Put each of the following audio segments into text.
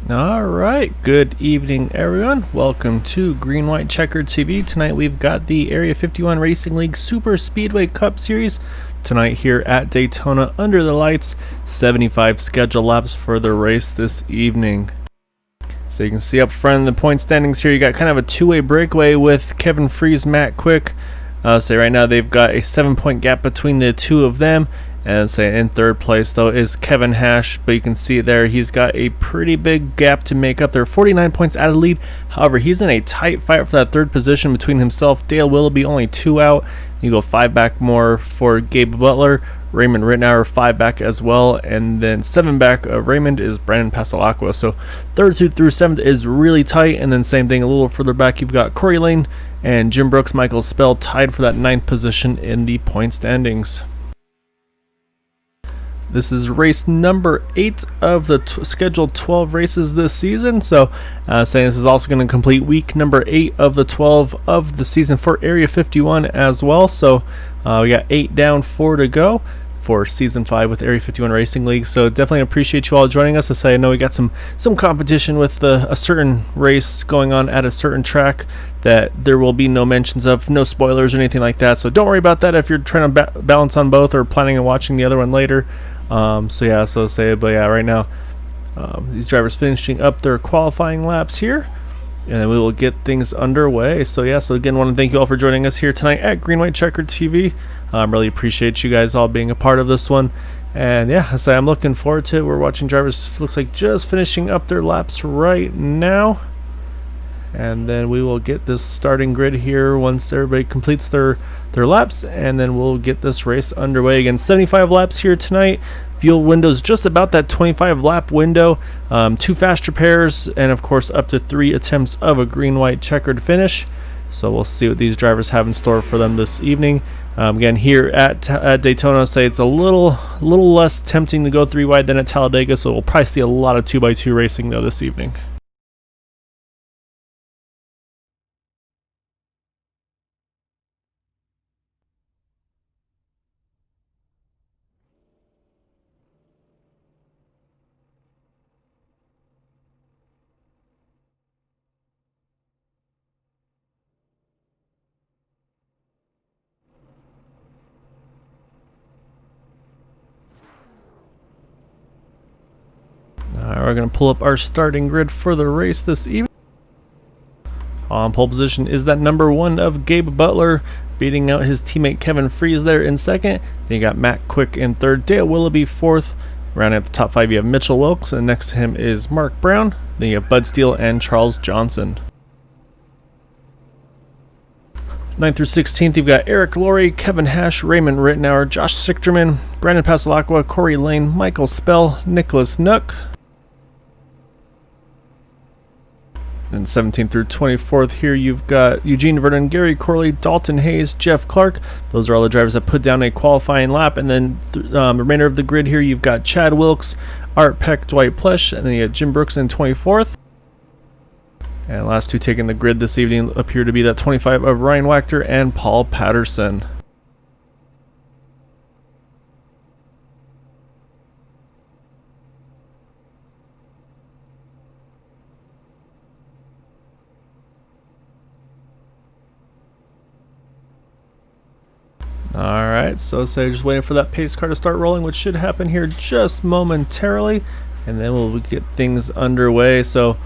All right, good evening, everyone. Welcome to Green White Checkered TV. Tonight we've got the Area 51 Racing League Superspeedway Cup Series. Tonight here at Daytona under the lights, 75 scheduled laps for the race this evening. So you can see up front in the point standings here, you got kind of a two-way breakaway with Kevin Freeze, Matt Quick. So right now they've got a 7-point gap between the two of them. And say in third place though is Kevin Hash, but you can see there he's got a pretty big gap to make up. They're 49 points out of the lead. However, he's in a tight fight for that third position between himself, Dale Willoughby, only 2 out. You go 5 back more for Gabe Butler, Raymond Rittenauer 5 back as well, and then 7 back of Raymond is Brandon Pasalacqua. So third through 7th is really tight, and then same thing a little further back you've got Corey Lane and Jim Brooks, Michael Spell tied for that 9th position in the point standings. This is race number 8 of the scheduled 12 races this season. So saying this is also going to complete week number 8 of the 12 of the season for Area 51 as well. So we got 8 down, 4 to go for season 5 with Area 51 Racing League. So definitely appreciate you all joining us. I know we got some competition with a certain race going on at a certain track that there will be no mentions of, no spoilers or anything like that. So don't worry about that if you're trying to balance on both or planning on watching the other one later. Right now these drivers finishing up their qualifying laps here, and then we will get things underway. So again, want to thank you all for joining us here tonight at Green White Checkered TV. Really appreciate you guys all being a part of this one, and I'm looking forward to it. We're watching drivers, looks like just finishing up their laps right now, and then we will get this starting grid here once everybody completes their laps, and then we'll get this race underway. Again, 75 laps here tonight. Fuel window's just about that 25 lap window. 2 fast repairs, and of course up to 3 attempts of a green white checkered finish. So we'll see what these drivers have in store for them this evening. Again, here at Daytona, say it's a little less tempting to go 3 wide than at Talladega, so we'll probably see a lot of 2x2 racing though this evening. We're going to pull up our starting grid for the race this evening. On pole position is that number 1 of Gabe Butler, beating out his teammate Kevin Freeze there in second. Then you got Matt Quick in third, Dale Willoughby 4th. Rounding out the top 5 you have Mitchell Wilkes, and next to him is Mark Brown. Then you have Bud Steele and Charles Johnson. 9th through 16th, you've got Eric Laurie, Kevin Hash, Raymond Rittenauer, Josh Sichterman, Brandon Pasalacqua, Corey Lane, Michael Spell, Nicholas Nook. Then 17th through 24th here, you've got Eugene Vernon, Gary Corley, Dalton Hayes, Jeff Clark. Those are all the drivers that put down a qualifying lap. And then the remainder of the grid here, you've got Chad Wilkes, Art Peck, Dwight Plesh, and then you got Jim Brooks in 24th. And last 2 taking the grid this evening appear to be that 25 of Ryan Wachter and Paul Patterson. Alright, so just waiting for that pace car to start rolling, which should happen here just momentarily, and then we'll get things underway. So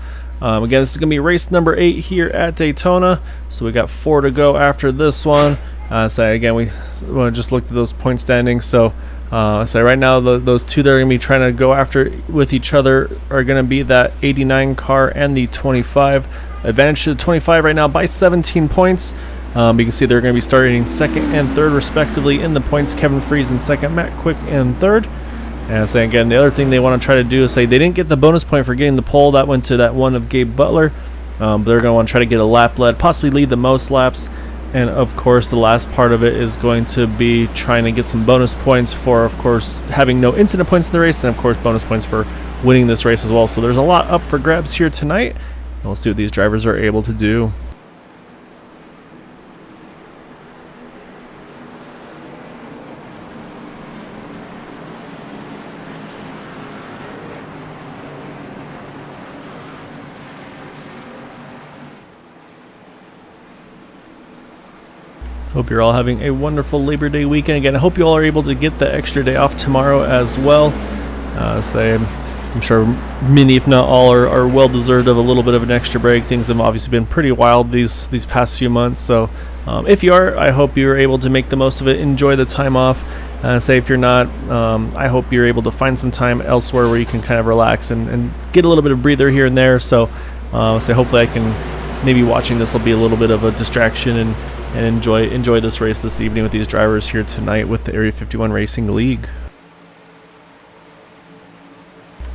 again, this is going to be race number 8 here at Daytona, so we got 4 to go after this one. Again, we want to just look at those point standings. So right now those two that are going to be trying to go after with each other are going to be that 89 car and the 25. Advantage to the 25 right now by 17 points. You can see they're going to be starting 2nd and 3rd respectively in the points. Kevin Freeze in 2nd, Matt Quick in 3rd. And again, the other thing they want to try to do is they didn't get the bonus point for getting the pole. That went to that 1 of Gabe Butler. But they're going to want to try to get a lap lead, possibly lead the most laps. And of course, the last part of it is going to be trying to get some bonus points for, of course, having no incident points in the race, and of course bonus points for winning this race as well. So there's a lot up for grabs here tonight, and we'll see what these drivers are able to do. Hope you're all having a wonderful Labor Day weekend. Again, I hope you all are able to get the extra day off tomorrow as well. I'm sure many, if not all, are well deserved of a little bit of an extra break. Things have obviously been pretty wild these past few months. So if you are, I hope you're able to make the most of it. Enjoy the time off. If you're not, I hope you're able to find some time elsewhere where you can kind of relax and get a little bit of breather here and there. So hopefully I can, maybe watching this will be a little bit of a distraction and enjoy this race this evening with these drivers here tonight with the Area 51 Racing League.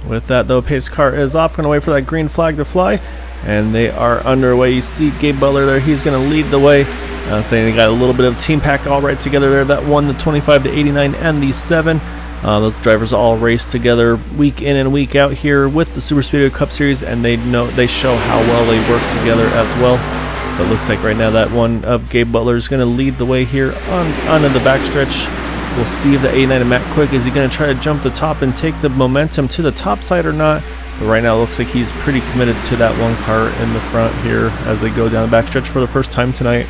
With that, though, pace car is off. Going to wait for that green flag to fly, and they are underway. You see Gabe Butler there. He's going to lead the way. Saying they got a little bit of team pack all right together there. That won the 25 to 89 and the 7. Those drivers all race together week in and week out here with the Superspeedway Cup Series, and they show how well they work together as well. But it looks like right now that one of Gabe Butler is going to lead the way here on in the backstretch. We'll see if the 89 of Matt Quick, is he going to try to jump the top and take the momentum to the top side or not? But right now it looks like he's pretty committed to that one car in the front here as they go down the backstretch for the first time tonight.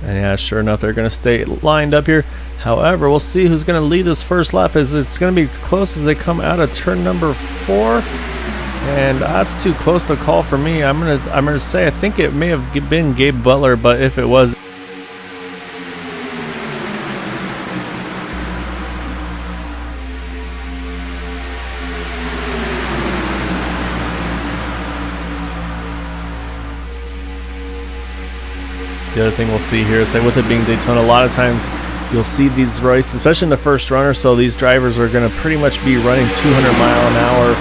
And yeah, sure enough, they're going to stay lined up here. However, we'll see who's going to lead this first lap. It's going to be close as they come out of turn number 4, and that's too close to call for me. I'm gonna say I think it may have been Gabe Butler, but if it was, the other thing we'll see here is that with it being Daytona, a lot of times you'll see these races, especially in the first runner, so these drivers are going to pretty much be running 200-mile-an-hour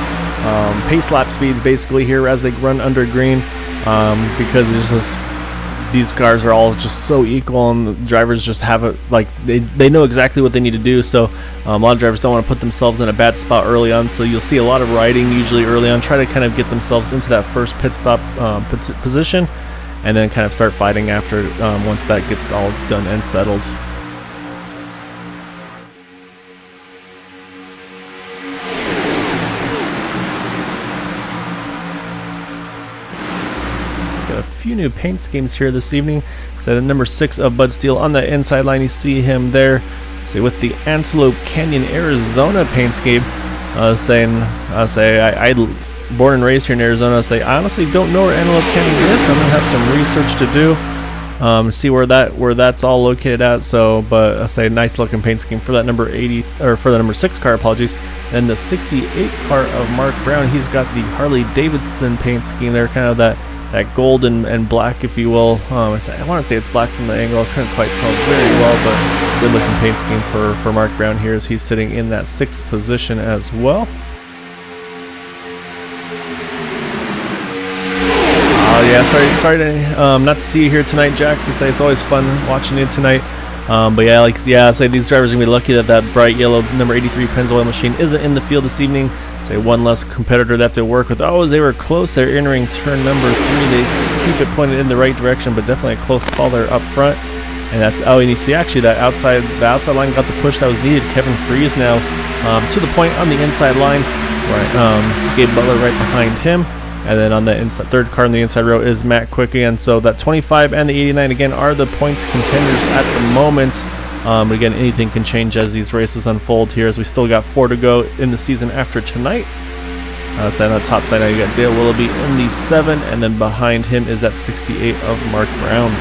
pace lap speeds basically here as they run under green, because it's just, these cars are all just so equal, and the drivers just have it, like they know exactly what they need to do. So a lot of drivers don't want to put themselves in a bad spot early on, so you'll see a lot of riding usually early on, try to kind of get themselves into that first pit stop position, and then kind of start fighting after once that gets all done and settled. Got a few new paint schemes here this evening. So the number 6 of Bud Steele on the inside line, you see him there. So with the Antelope Canyon, Arizona paint scheme. I born and raised here in Arizona. I honestly don't know where Antelope Canyon is, so I'm gonna have some research to do, see where that's all located at. So, but nice looking paint scheme for that number 80, or for the number 6 car. Apologies. And the 68 car of Mark Brown, he's got the Harley Davidson paint scheme there, kind of that gold and black, if you will. I want to say it's black from the angle. I couldn't quite tell very well, but good looking paint scheme for Mark Brown here as he's sitting in that 6th position as well. Yeah, sorry to not to see you here tonight, Jack. It's always fun watching you tonight. But these drivers are gonna be lucky that bright yellow number 83 Pennzoil machine isn't in the field this evening. One less competitor they have to work with. Oh, they were close. They're entering turn number 3. They keep it pointed in the right direction, but definitely a close call there up front. And that's and you see actually that outside line got the push that was needed. Kevin Freeze now to the point on the inside line. Right, Gabe Butler right behind him. And then on the third car in the inside row is Matt Quick again. So that 25 and the 89 again are the points contenders at the moment. But again, anything can change as these races unfold here, as we still got 4 to go in the season after tonight. So on the top side now you got Dale Willoughby in the 7, and then behind him is that 68 of Mark Brown.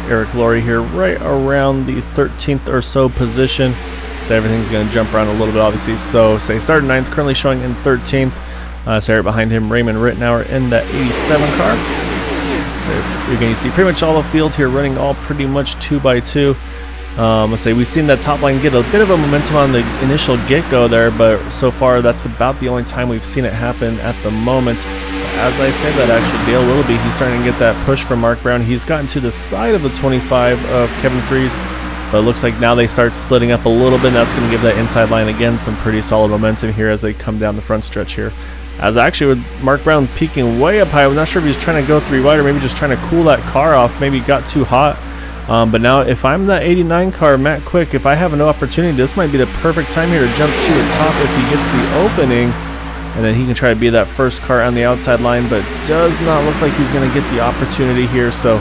Eric Laurie here right around the 13th or so position. So everything's going to jump around a little bit, obviously. So say started 9th, currently showing in 13th. So right behind him, Raymond Rittenauer in that 87 car. So you're going to see pretty much all the field here running all pretty much 2x2. Let's say we've seen that top line get a bit of a momentum on the initial get-go there, but so far that's about the only time we've seen it happen at the moment. as I say that, actually, Dale Willoughby, he's starting to get that push from Mark Brown. He's gotten to the side of the 25 of Kevin Freeze, but it looks like now they start splitting up a little bit, and that's going to give that inside line again some pretty solid momentum here as they come down the front stretch here. As actually with Mark Brown peaking way up high, I'm not sure if he's trying to go 3 wide or maybe just trying to cool that car off. Maybe it got too hot. But now if I'm that 89 car, Matt Quick, if I have an opportunity, this might be the perfect time here to jump to the top if he gets the opening. And then he can try to be that first car on the outside line, but does not look like he's going to get the opportunity here. So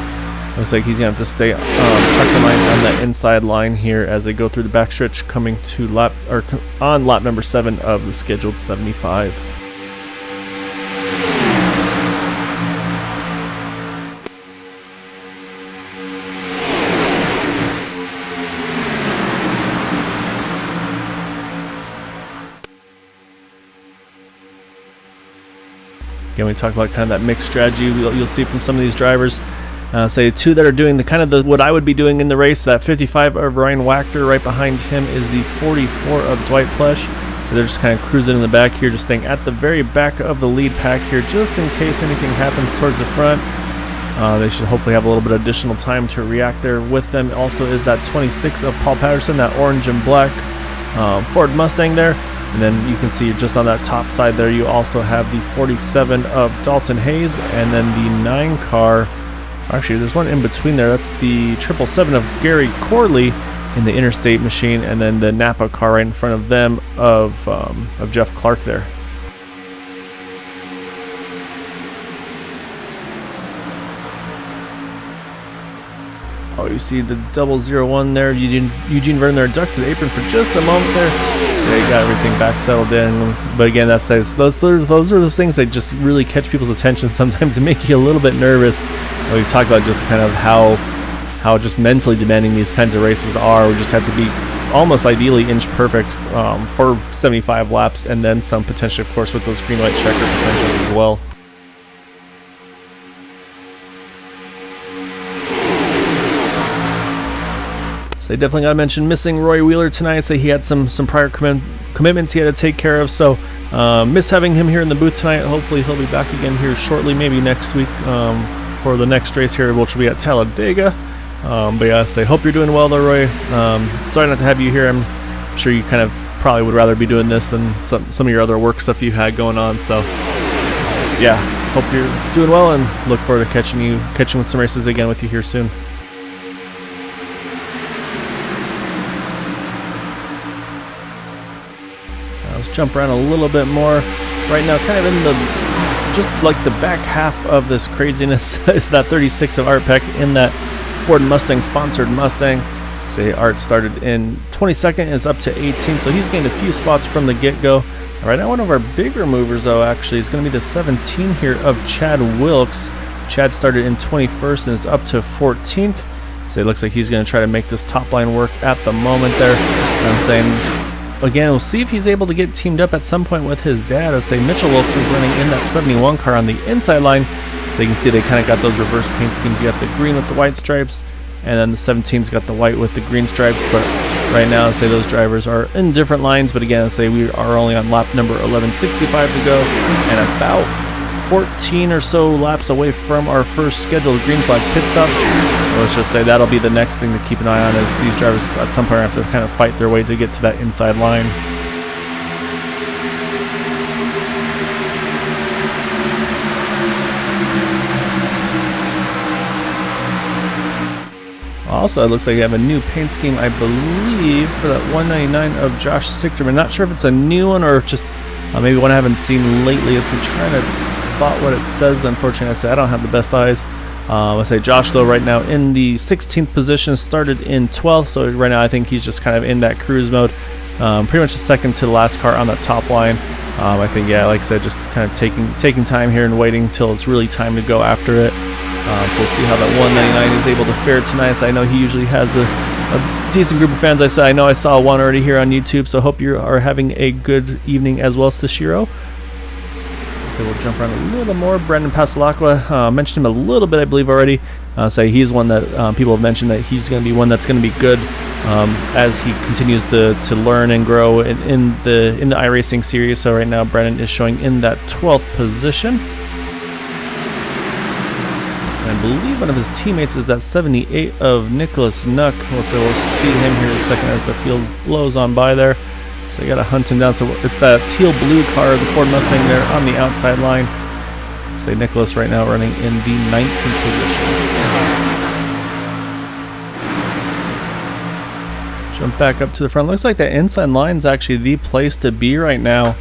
looks like he's going to have to stay tucked in line on that inside line here as they go through the backstretch, coming to lap number 7 of the scheduled 75. Again, we talk about kind of that mixed strategy you'll see from some of these drivers. Say 2 that are doing the kind of what I would be doing in the race. That 55 of Ryan Wachter, right behind him is the 44 of Dwight Plesh. So they're just kind of cruising in the back here, just staying at the very back of the lead pack here, just in case anything happens towards the front. They should hopefully have a little bit of additional time to react there. With them also is that 26 of Paul Patterson, that orange and black Ford Mustang there. And then you can see just on that top side there, you also have the 47 of Dalton Hayes, and then the 9 car. Actually, there's one in between there. That's the 777 of Gary Corley in the Interstate machine, and then the Napa car right in front of them of Jeff Clark there. Oh, you see the 001 there. Eugene Verne there ducked to the apron for just a moment there. So they got everything back settled in. But again, that says those are those things that just really catch people's attention sometimes and make you a little bit nervous. We've talked about just kind of how just mentally demanding these kinds of races are. We just have to be almost ideally inch perfect for 75 laps, and then some potentially, of course, with those green-white checker potentials as well. So they definitely got to mention missing Roy Wheeler tonight. Say he had some prior commitments he had to take care of. So miss having him here in the booth tonight. Hopefully he'll be back again here shortly, maybe next week for the next race here, which will be at Talladega. But yeah, say hope you're doing well though, Roy. Sorry not to have you here. I'm sure you kind of probably would rather be doing this than some of your other work stuff you had going on. So yeah, hope you're doing well and look forward to catching with some races again with you here soon. Let's jump around a little bit more. Right now, kind of in just like the back half of this craziness is that 36 of Art Peck in that Ford Mustang sponsored Mustang. Say Art started in 22nd, is up to 18, so he's gained a few spots from the get-go. Right now, one of our bigger movers, though, actually is going to be the 17 here of Chad Wilkes. Chad started in 21st and is up to 14th. So it looks like he's going to try to make this top line work at the moment there. I'm saying, again, we'll see if he's able to get teamed up at some point with his dad. I'll say Mitchell Wilkes is running in that 71 car on the inside line. So you can see they kind of got those reverse paint schemes. You got the green with the white stripes, and then the 17's got the white with the green stripes. But right now, say those drivers are in different lines. But again, say we are only on lap number 1165 to go, and about 14 or so laps away from our first scheduled green flag pit stops. So let's just say that'll be the next thing to keep an eye on, as these drivers at some point have to kind of fight their way to get to that inside line. Also, it looks like you have a new paint scheme, I believe, for that 199 of Josh Sichterman. Not sure if it's a new one or just maybe one I haven't seen lately. As I'm trying to spot what it says. Unfortunately, I say I don't have the best eyes. I say Josh, though, right now in the 16th position, started in 12th. So right now, I think he's just kind of in that cruise mode. Pretty much the second to the last car on the top line. I think, yeah, like I said, just kind of taking time here and waiting until it's really time to go after it. So we'll see how that 199 is able to fare tonight. So I know he usually has a decent group of fans. I know I saw one already here on YouTube, so hope you are having a good evening as well, Sashiro. So we'll jump around a little more. Brendan Pasalacqua, mentioned him a little bit, I believe, already. Say he's one that people have mentioned that he's going to be one that's going to be good as he continues to learn and grow in the iRacing series. So right now, Brendan is showing in that 12th position. believe one of his teammates is that 78 of Nicholas Nuck. We'll see him here in a second as the field blows on by there. So you got to hunt him down. So it's that teal blue car, the Ford Mustang there on the outside line. Say Nicholas right now running in the 19th position. Jump back up to the front. Looks like the inside line is actually the place to be right now.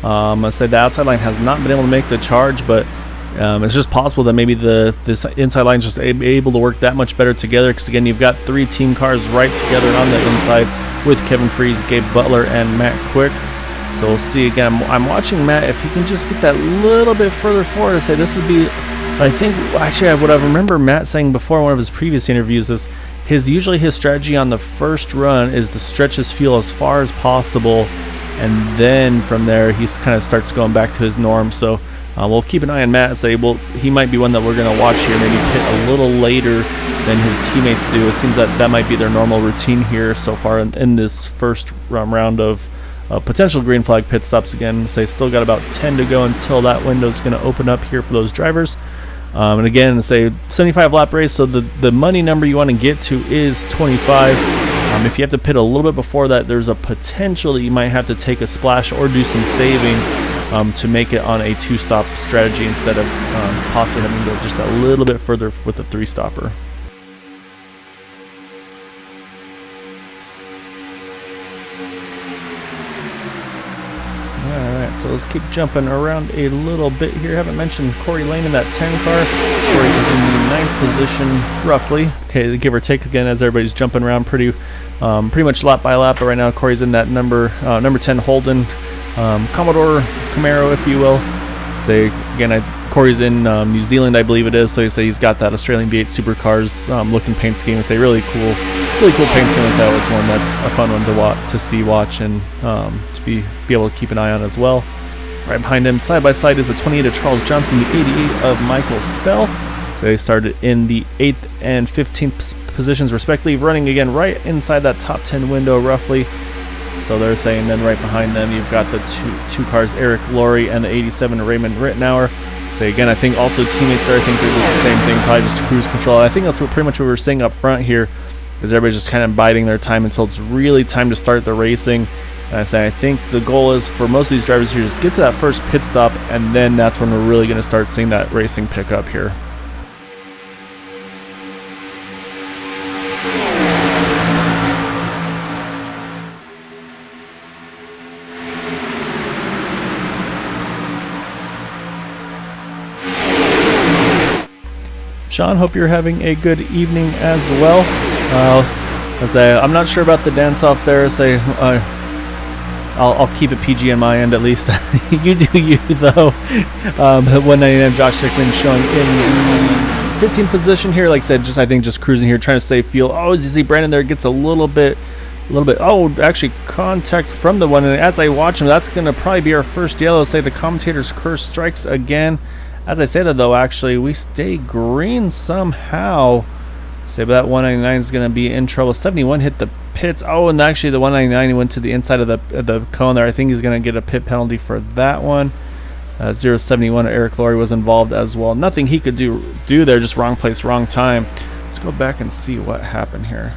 I said the outside line has not been able to make the charge, but it's just possible that maybe this inside line is just able to work that much better together, because again, you've got 3 team cars right together on the inside with Kevin Freeze, Gabe Butler, and Matt Quick. So we'll see again. I'm watching Matt, if he can just get that little bit further forward. To say this would be, I think, actually what I remember Matt saying before in one of his previous interviews is usually his strategy on the first run is to stretch his fuel as far as possible, and then from there he kind of starts going back to his norm. So we'll keep an eye on Matt and say, well, he might be one that we're going to watch here, maybe pit a little later than his teammates do. It seems that might be their normal routine here so far in this first round of potential green flag pit stops. Again, say still got about 10 to go until that window is going to open up here for those drivers. And again, say 75 lap race, so the money number you want to get to is 25. If you have to pit a little bit before that, there's a potential that you might have to take a splash or do some saving to make it on a 2-stop strategy instead of possibly having to go just a little bit further with a 3-stopper. Alright, so let's keep jumping around a little bit here. Haven't mentioned Corey Lane in that 10 car. Corey is in the 9th position, roughly. Okay, give or take again as everybody's jumping around pretty much lap by lap. But right now, Corey's in that number 10 Holden Commodore Camaro, if you will. Say again, Corey's in New Zealand, I believe it is. So you say he's got that Australian V8 supercars looking paint scheme. And say really cool paint scheme. That was one that's a fun one to watch, and to be able to keep an eye on as well. Right behind him, side by side, is the 28 of Charles Johnson, the 88 of Michael Spell. So they started in the 8th and 15th positions respectively, running again right inside that top 10 window roughly. So they're saying then right behind them you've got the two cars, Eric Laurie and the 87 Raymond Rittenauer. So again, I think also teammates there, I think they're just the same thing, probably just cruise control. I think that's pretty much what we were saying up front here, is everybody's just kind of biding their time until it's really time to start the racing. And I think the goal is for most of these drivers here, just get to that first pit stop, and then that's when we're really going to start seeing that racing pick up here. Sean, hope you're having a good evening as well. I'm not sure about the dance off there. I'll keep it PG on my end at least. You do you though. 199 Josh Hickman showing in the 15th position here. Like I said, I think just cruising here, trying to save fuel. Oh, as you see Brandon there gets a little bit. Oh, actually contact from the one. And as I watch him, that's going to probably be our first yellow. Say the commentator's curse strikes again. As I say that though, actually we stay green somehow. Say, but that 199 is going to be in trouble. 71 hit the pits. Oh, and actually the 199 went to the inside of the cone there. I think he's going to get a pit penalty for that one. 071 Eric Laurie was involved as well. Nothing he could do there, just wrong place, wrong time. Let's go back and see what happened here.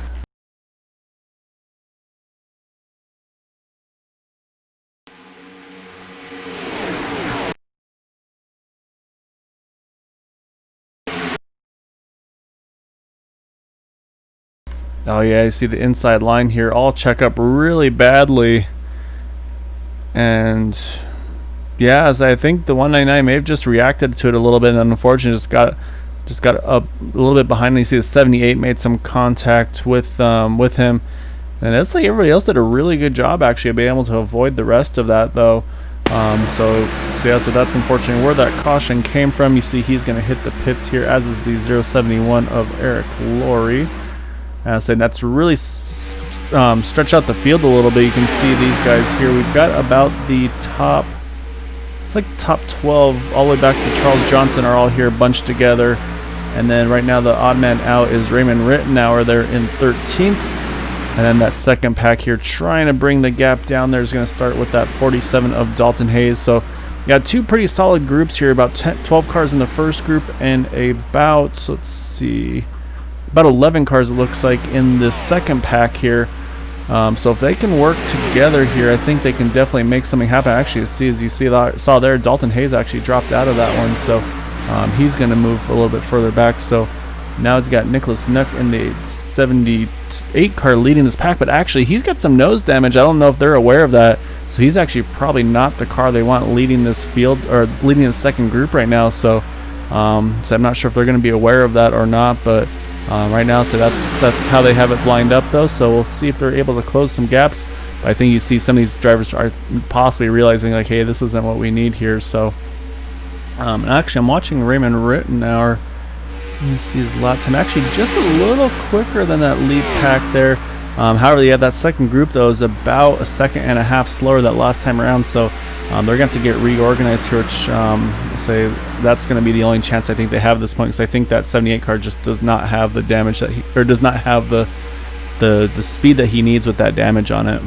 Oh yeah, you see the inside line here all check up really badly. And yeah, as I think the 199 may have just reacted to it a little bit, and unfortunately just got up a little bit behind. And you see the 78 made some contact with him. And it's like everybody else did a really good job actually of being able to avoid the rest of that though. So that's unfortunately where that caution came from. You see he's going to hit the pits here, as is the 071 of Eric Laurie. And that's really stretch out the field a little bit. You can see these guys here. We've got about the top, it's like top 12 all the way back to Charles Johnson are all here bunched together. And then right now the odd man out is Raymond Rittenauer there in 13th. And then that second pack here trying to bring the gap down there is going to start with that 47 of Dalton Hayes. So got two pretty solid groups here, about 12 cars in the first group and about, let's see, about 11 cars it looks like in the second pack here. So if they can work together here, I think they can definitely make something happen. Actually, as you saw there, Dalton Hayes actually dropped out of that one, so he's going to move a little bit further back. So now it's got Nicholas Nuck in the 78 car leading this pack, but actually he's got some nose damage. I don't know if they're aware of that, so he's actually probably not the car they want leading this field or leading the second group right now. So I'm not sure if they're going to be aware of that or not, but right now, so that's how they have it lined up though. So we'll see if they're able to close some gaps. But I think you see some of these drivers are possibly realizing like, hey, this isn't what we need here. So actually, I'm watching Raymond Rittenauer. Let me see his lap time. Actually, just a little quicker than that lead pack there. However, yeah, that second group though is about a second and a half slower that last time around. So they're going to have to get reorganized here, which say that's going to be the only chance I think they have at this point, because I think that 78 car just does not have the damage that does not have the speed that he needs with that damage on it.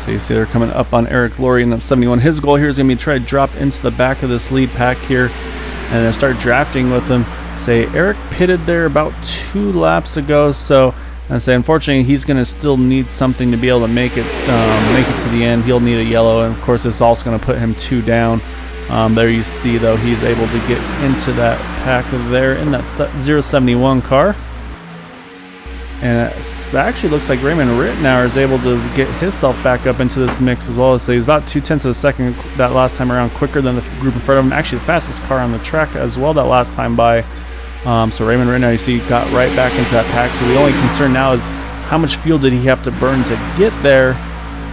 So you see they're coming up on Eric Laurie in that 71. His goal here is going to be to try to drop into the back of this lead pack here and then start drafting with him. Say Eric pitted there about 2 laps ago, so I say unfortunately he's going to still need something to be able to make it to the end. He'll need a yellow, and of course this is also going to put him 2 down. There you see though he's able to get into that pack there in that 071 car. And it actually looks like Raymond Rittenauer is able to get himself back up into this mix as well. So he was about 0.2 of a second that last time around, quicker than the group in front of him. Actually, the fastest car on the track as well that last time by. So Raymond Rittenauer, you see, got right back into that pack. So the only concern now is how much fuel did he have to burn to get there.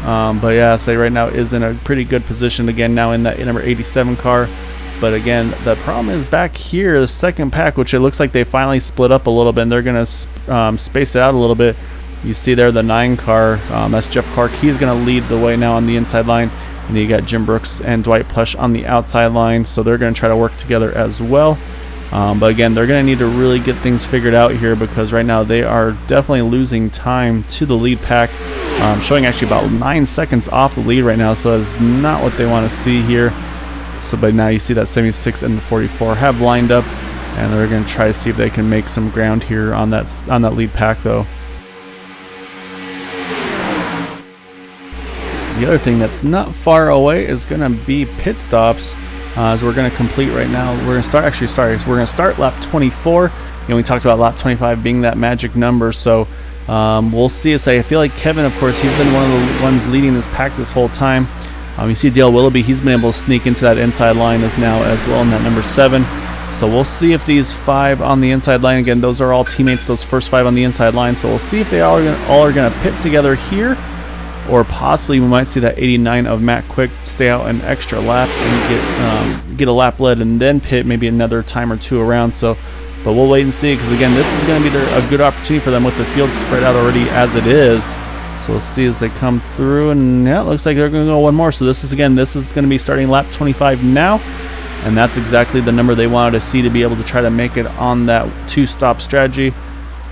But yeah, say right now is in a pretty good position again now in that number 87 car. But again, the problem is back here, the second pack, which it looks like they finally split up a little bit, and they're going to space it out a little bit. You see there the 9 car, that's Jeff Clark. He's going to lead the way now on the inside line. And you got Jim Brooks and Dwight Plush on the outside line, so they're going to try to work together as well. But again, they're going to need to really get things figured out here, because right now they are definitely losing time to the lead pack, showing actually about 9 seconds off the lead right now, so that's not what they want to see here. So but now you see that 76 and the 44 have lined up, and they're going to try to see if they can make some ground here on that lead pack though. The other thing that's not far away is going to be pit stops, as we're going to complete right now. We're going to start so we're going to start lap 24. We talked about lap 25 being that magic number, so we'll see. I feel like Kevin, of course, he's been one of the ones leading this pack this whole time. You see Dale Willoughby, he's been able to sneak into that inside line as well in that number 7. So we'll see if these 5 on the inside line, again, those are all teammates, those first 5 on the inside line. So we'll see if they all are going to pit together here, or possibly we might see that 89 of Matt Quick stay out an extra lap and get a lap led and then pit maybe another time or 2 around. So, but we'll wait and see, because again, this is going to be a good opportunity for them with the field spread out already as it is. So we'll see as they come through, and yeah, it looks like they're going to go one more. So this is going to be starting lap 25 now, and that's exactly the number they wanted to see to be able to try to make it on that 2-stop strategy.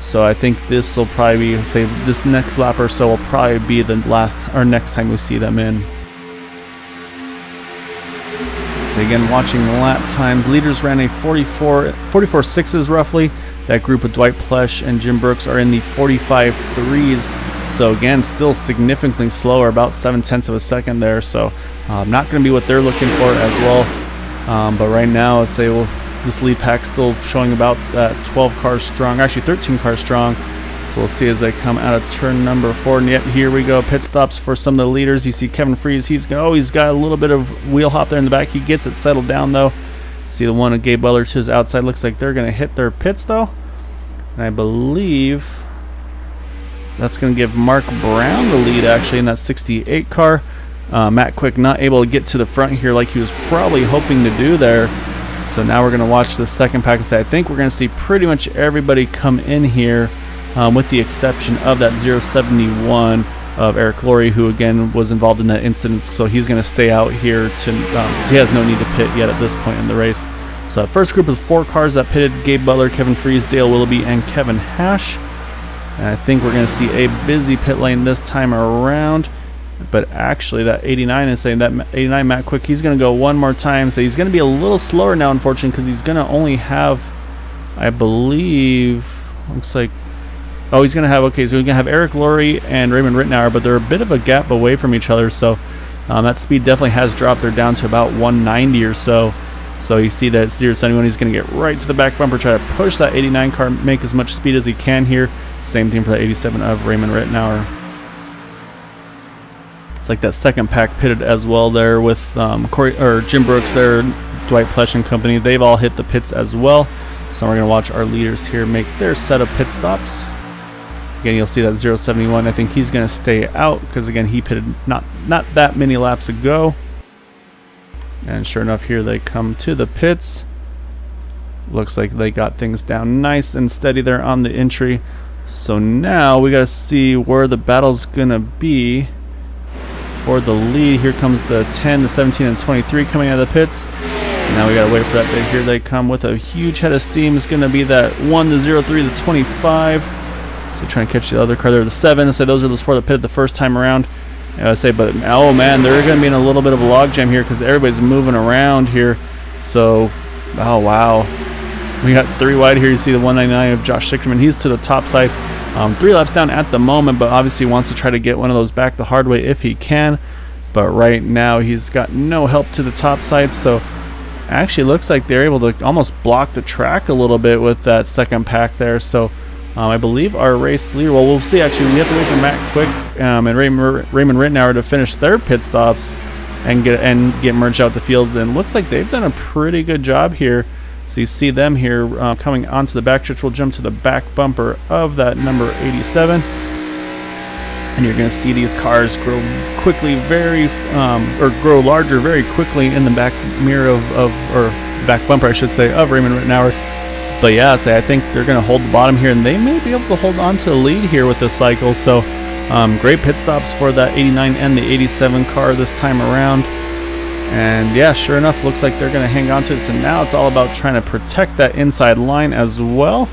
So I think this will probably be, say, this next lap or so will probably be the last or next time we see them in. So again, watching the lap times, leaders ran a 44.6s roughly. That group of Dwight Plush and Jim Brooks are in the 45.3s. So again, still significantly slower, about 0.7 of a second there. So not going to be what they're looking for as well. But right now, let's say this lead pack still showing about 12 cars strong, actually 13 cars strong. So we'll see as they come out of turn number 4. And yet here we go, pit stops for some of the leaders. You see Kevin Freeze, he's got a little bit of wheel hop there in the back. He gets it settled down though. See the one of Gabe Butler to his outside. Looks like they're going to hit their pits though. And I believe that's going to give Mark Brown the lead actually in that 68 car. Matt Quick not able to get to the front here like he was probably hoping to do there. So now we're going to watch the second pack and say I think we're going to see pretty much everybody come in here, with the exception of that 071 of Eric Laurie, who again was involved in that incident. So he's going to stay out here to he has no need to pit yet at this point in the race. So that first group was 4 cars that pitted: Gabe Butler, Kevin Freeze, Dale Willoughby, and Kevin Hash. And I think we're going to see a busy pit lane this time around. But actually, that 89 is saying that 89 Matt Quick, he's going to go one more time. So he's going to be a little slower now, unfortunately, because he's going to only have, I believe, looks like, oh, he's going to have, okay, so we're going to have Eric Laurie and Raymond Rittenauer, but they're a bit of a gap away from each other. So that speed definitely has dropped. They're down to about 190 or so. So you see that 071, he's going to get right to the back bumper, try to push that 89 car, make as much speed as he can here. Same thing for the 87 of Raymond Rittenauer. It's like that second pack pitted as well there with Jim Brooks there, Dwight Plesh and company. They've all hit the pits as well. So we're going to watch our leaders here make their set of pit stops. Again, you'll see that 071. I think he's going to stay out because, again, he pitted not that many laps ago. And sure enough, here they come to the pits. Looks like they got things down nice and steady there on the entry. So now we got to see where the battle's going to be for the lead. Here comes the 10, the 17, and 23 coming out of the pits. Now we got to wait for that bit. Here they come with a huge head of steam. It's going to be that 1, the 03, the 25. So trying to catch the other car there, the 7. So those are those 4 that pitted the first time around. I say, but oh man, they're going to be in a little bit of a logjam here because everybody's moving around here. So, oh wow. We got 3 wide here. You see the 199 of Josh Sickerman. He's to the top side. 3 laps down at the moment, but obviously wants to try to get one of those back the hard way if he can. But right now he's got no help to the top side. So actually looks like they're able to almost block the track a little bit with that second pack there. So I believe our race leader, well, we'll see. Actually, we have to wait for Matt Quick and Raymond Rittenauer to finish their pit stops and get merged out the field. And looks like they've done a pretty good job here. So you see them here coming onto the back stretch. We'll jump to the back bumper of that number 87. And you're going to see these cars grow quickly, or grow larger very quickly in the back mirror or back bumper, I should say, of Raymond Rittenauer. But yeah, I think they're going to hold the bottom here, and they may be able to hold on to the lead here with this cycle. So great pit stops for that 89 and the 87 car this time around. And yeah, sure enough, looks like they're going to hang on to it. So now it's all about trying to protect that inside line as well.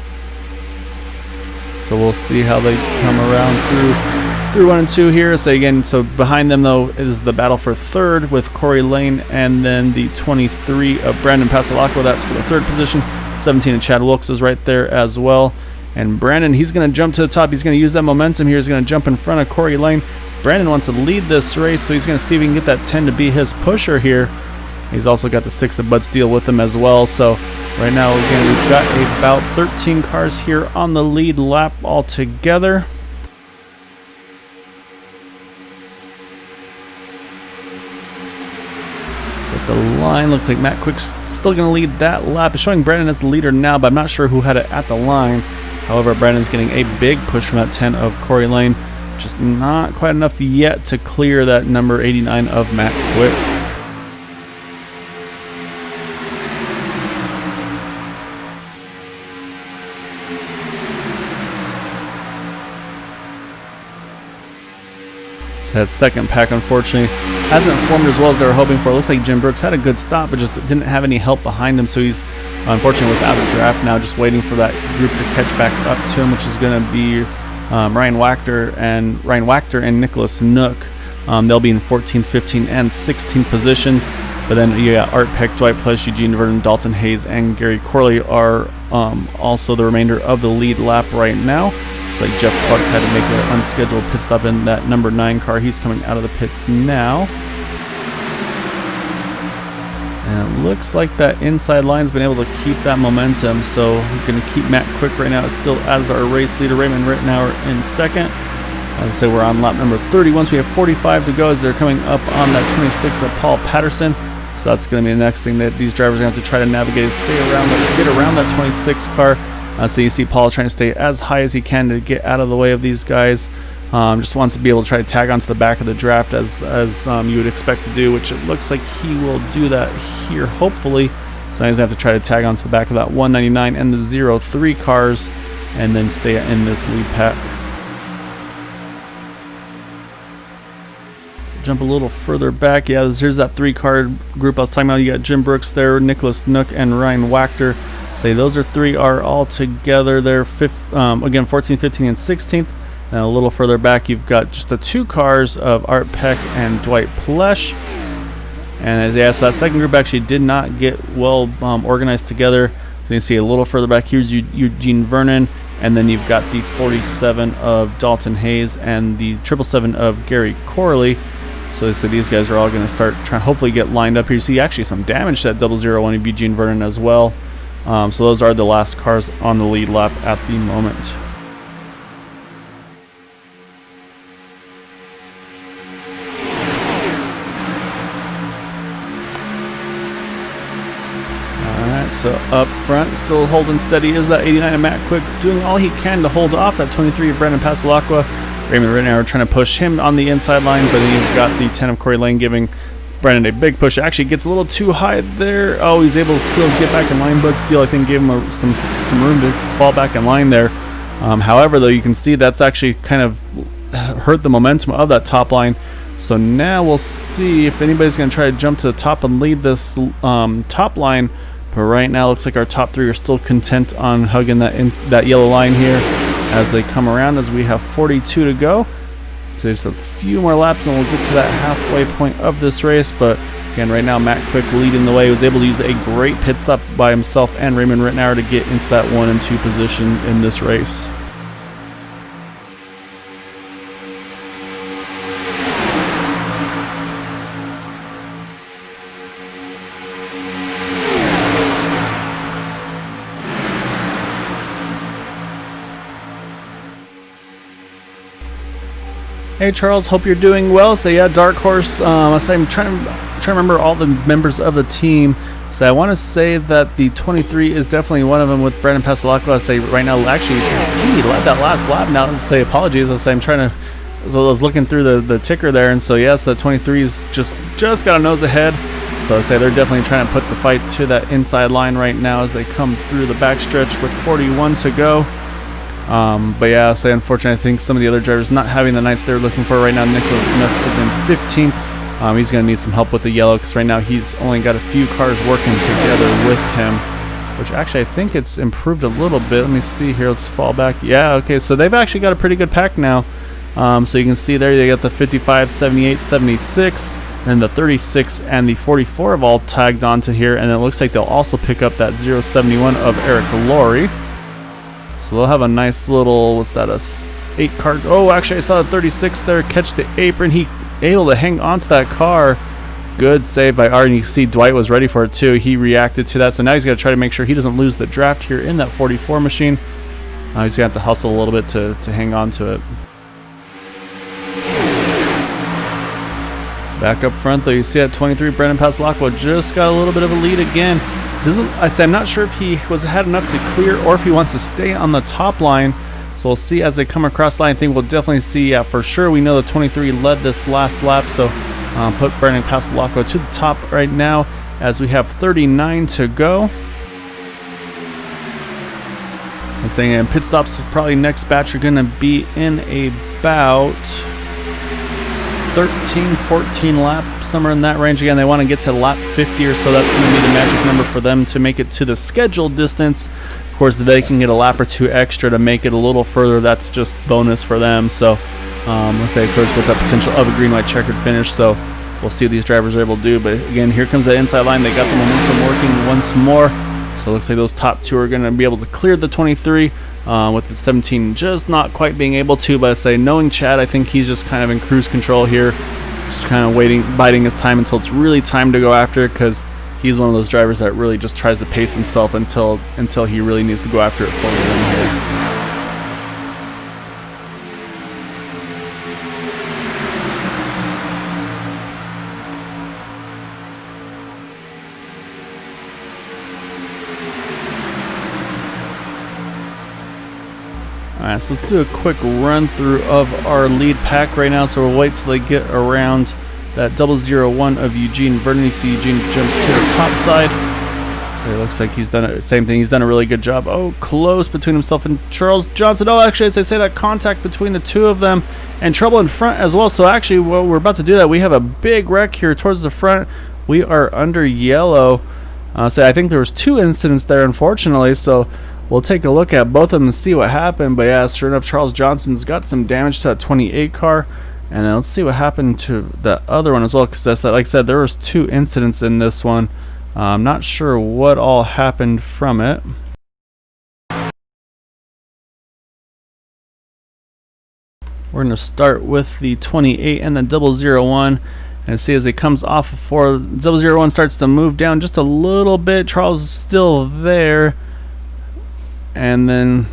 So we'll see how they come around through 1 and 2 here. So again, so behind them though is the battle for third with Corey Lane, and then the 23 of Brandon Pasalaco. That's for the 3rd position. 17 of Chad Wilkes is right there as well. And Brandon, he's going to jump to the top. He's going to use that momentum here. He's going to jump in front of Corey Lane. Brandon wants to lead this race, so he's going to see if he can get that 10 to be his pusher here. He's also got the 6 of Bud Steele with him as well. So right now, again, we've got about 13 cars here on the lead lap altogether. The line looks like Matt Quick's still going to lead that lap. It's showing Brandon as the leader now, but I'm not sure who had it at the line. However, Brandon's getting a big push from that 10 of Corey Lane. Just not quite enough yet to clear that number 89 of Matt Quick. So that second pack, unfortunately, hasn't formed as well as they were hoping for. It looks like Jim Brooks had a good stop, but just didn't have any help behind him. So he's unfortunately without a draft now, just waiting for that group to catch back up to him, which is going to be Ryan Wachter and Nicholas Nook. They'll be in 14, 15, and 16 positions. But then you got Art Peck, Dwight Plesh, Eugene Vernon, Dalton Hayes, and Gary Corley are also the remainder of the lead lap right now. It's like Jeff Clark had to make an unscheduled pit stop in that number 9 car. He's coming out of the pits now. And it looks like that inside line's been able to keep that momentum. So we're going to keep Matt Quick right now still as our race leader. Raymond Rittenauer in second. As I say, we're on lap number 30. Once we have 45 to go, as they're coming up on that 26 of Paul Patterson. So that's going to be the next thing that these drivers are going to have to try to navigate, is get around that 26 car. So you see Paul trying to stay as high as he can to get out of the way of these guys. Just wants to be able to try to tag onto the back of the draft as you would expect to do, which it looks like he will do that here, hopefully. So he's going to have to try to tag onto the back of that 199 and the 03 cars and then stay in this lead pack. jump a little further back. Yeah, here's that 3-car group I was talking about. You got Jim Brooks there, Nicholas Nook, and Ryan Wachter. Say those three are all together there. Again, 14th, 15th, and 16th. And a little further back, you've got just the 2 cars of Art Peck and Dwight Plesh. And yeah, so that second group actually did not get well organized together. So you can see a little further back, here's Eugene Vernon. And then you've got the 47 of Dalton Hayes and the 777 of Gary Corley. So these guys are all going to start trying to hopefully get lined up here. You see actually some damage to that 001 of Eugene Vernon as well. So those are the last cars on the lead lap at the moment. So up front, still holding steady is that 89 of Matt Quick, doing all he can to hold off that 23 of Brendan Pasalacqua. Raymond Rittenauer trying to push him on the inside line, but then you've got the 10 of Corey Lane giving Brendan a big push. Actually gets a little too high there. Oh, he's able to still get back in line, but still I think gave him some room to fall back in line there. However, though, you can see that's actually kind of hurt the momentum of that top line. So now we'll see if anybody's going to try to jump to the top and lead this top line. But right now, looks like our top 3 are still content on hugging that yellow line here as they come around, as we have 42 to go. So just a few more laps and we'll get to that halfway point of this race. But again, right now, Matt Quick leading the way. He was able to use a great pit stop by himself and Raymond Rittenauer to get into that 1 and 2 position in this race. Hey Charles, hope you're doing well. So yeah, Dark Horse. I'm trying to remember all the members of the team. So I want to say that the 23 is definitely one of them with Brendan Pasalacqua. I say right now, actually, he led that last lap. Now to say apologies. I say I'm trying to. So I was looking through the ticker there, and so yes, the 23 is just got a nose ahead. So I say they're definitely trying to put the fight to that inside line right now as they come through the backstretch with 41 to go. But yeah, I'll say unfortunately, I think some of the other drivers not having the nights they're looking for right now. Nicholas Smith is in 15th. He's going to need some help with the yellow because right now he's only got a few cars working together with him, which actually I think it's improved a little bit. Let me see here. Let's fall back. Yeah, okay, so they've actually got a pretty good pack now. So you can see there they got the 55, 78, 76, and the 36 and the 44 have all tagged onto here, and it looks like they'll also pick up that 071 of Eric Laurie. So they'll have a nice little, what's that, a 8 car. Oh, actually I saw the 36 there catch the apron. He able to hang onto that car. Good save by Art, and you see Dwight was ready for it too. He reacted to that, so now he's got to try to make sure he doesn't lose the draft here in that 44 machine. He's going to have to hustle a little bit to hang on to it. Back up front though, you see at 23, Brendan Pasalacqua just got a little bit of a lead again. I'm not sure if he had enough to clear or if he wants to stay on the top line. So we'll see as they come across the line. I think we'll definitely see, for sure. We know the 23 led this last lap, so put Brendan Pasalacqua to the top right now as we have 39 to go. I'm saying pit stops probably next batch are going to be in about 13, 14 laps, somewhere in that range. Again, they want to get to lap 50 or so. That's going to be the magic number for them to make it to the scheduled distance. Of course, they can get a lap or 2 extra to make it a little further. That's just bonus for them. So let's say, of course, with that potential of a green, white checkered finish. So we'll see what these drivers are able to do. But again, here comes the inside line. They got the momentum working once more. So it looks like those top 2 are going to be able to clear the 23. With the 17 just not quite being able to, but I say knowing Chad, I think he's just kind of in cruise control here, just kind of biding his time until it's really time to go after it, because he's one of those drivers that really just tries to pace himself until he really needs to go after it fully in here. Alright, so let's do a quick run through of our lead pack right now. So we'll wait till they get around that 001 of Eugene Vernon. You see Eugene jumps to the top side. So it looks like he's done it. Same thing. He's done a really good job. Oh, close between himself and Charles Johnson. Oh, actually, as I say, that contact between the two of them and trouble in front as well. So actually, well, we're about to do that. We have a big wreck here towards the front. We are under yellow. So I think there was 2 incidents there, unfortunately. So we'll take a look at both of them and see what happened. But yeah, sure enough, Charles Johnson's got some damage to that 28 car. And then let's see what happened to that other one as well. Because like I said, there was 2 incidents in this one. I'm not sure what all happened from it. We're going to start with the 28 and the 001. And see as it comes off of 4, 001 starts to move down just a little bit. Charles is still there. And then,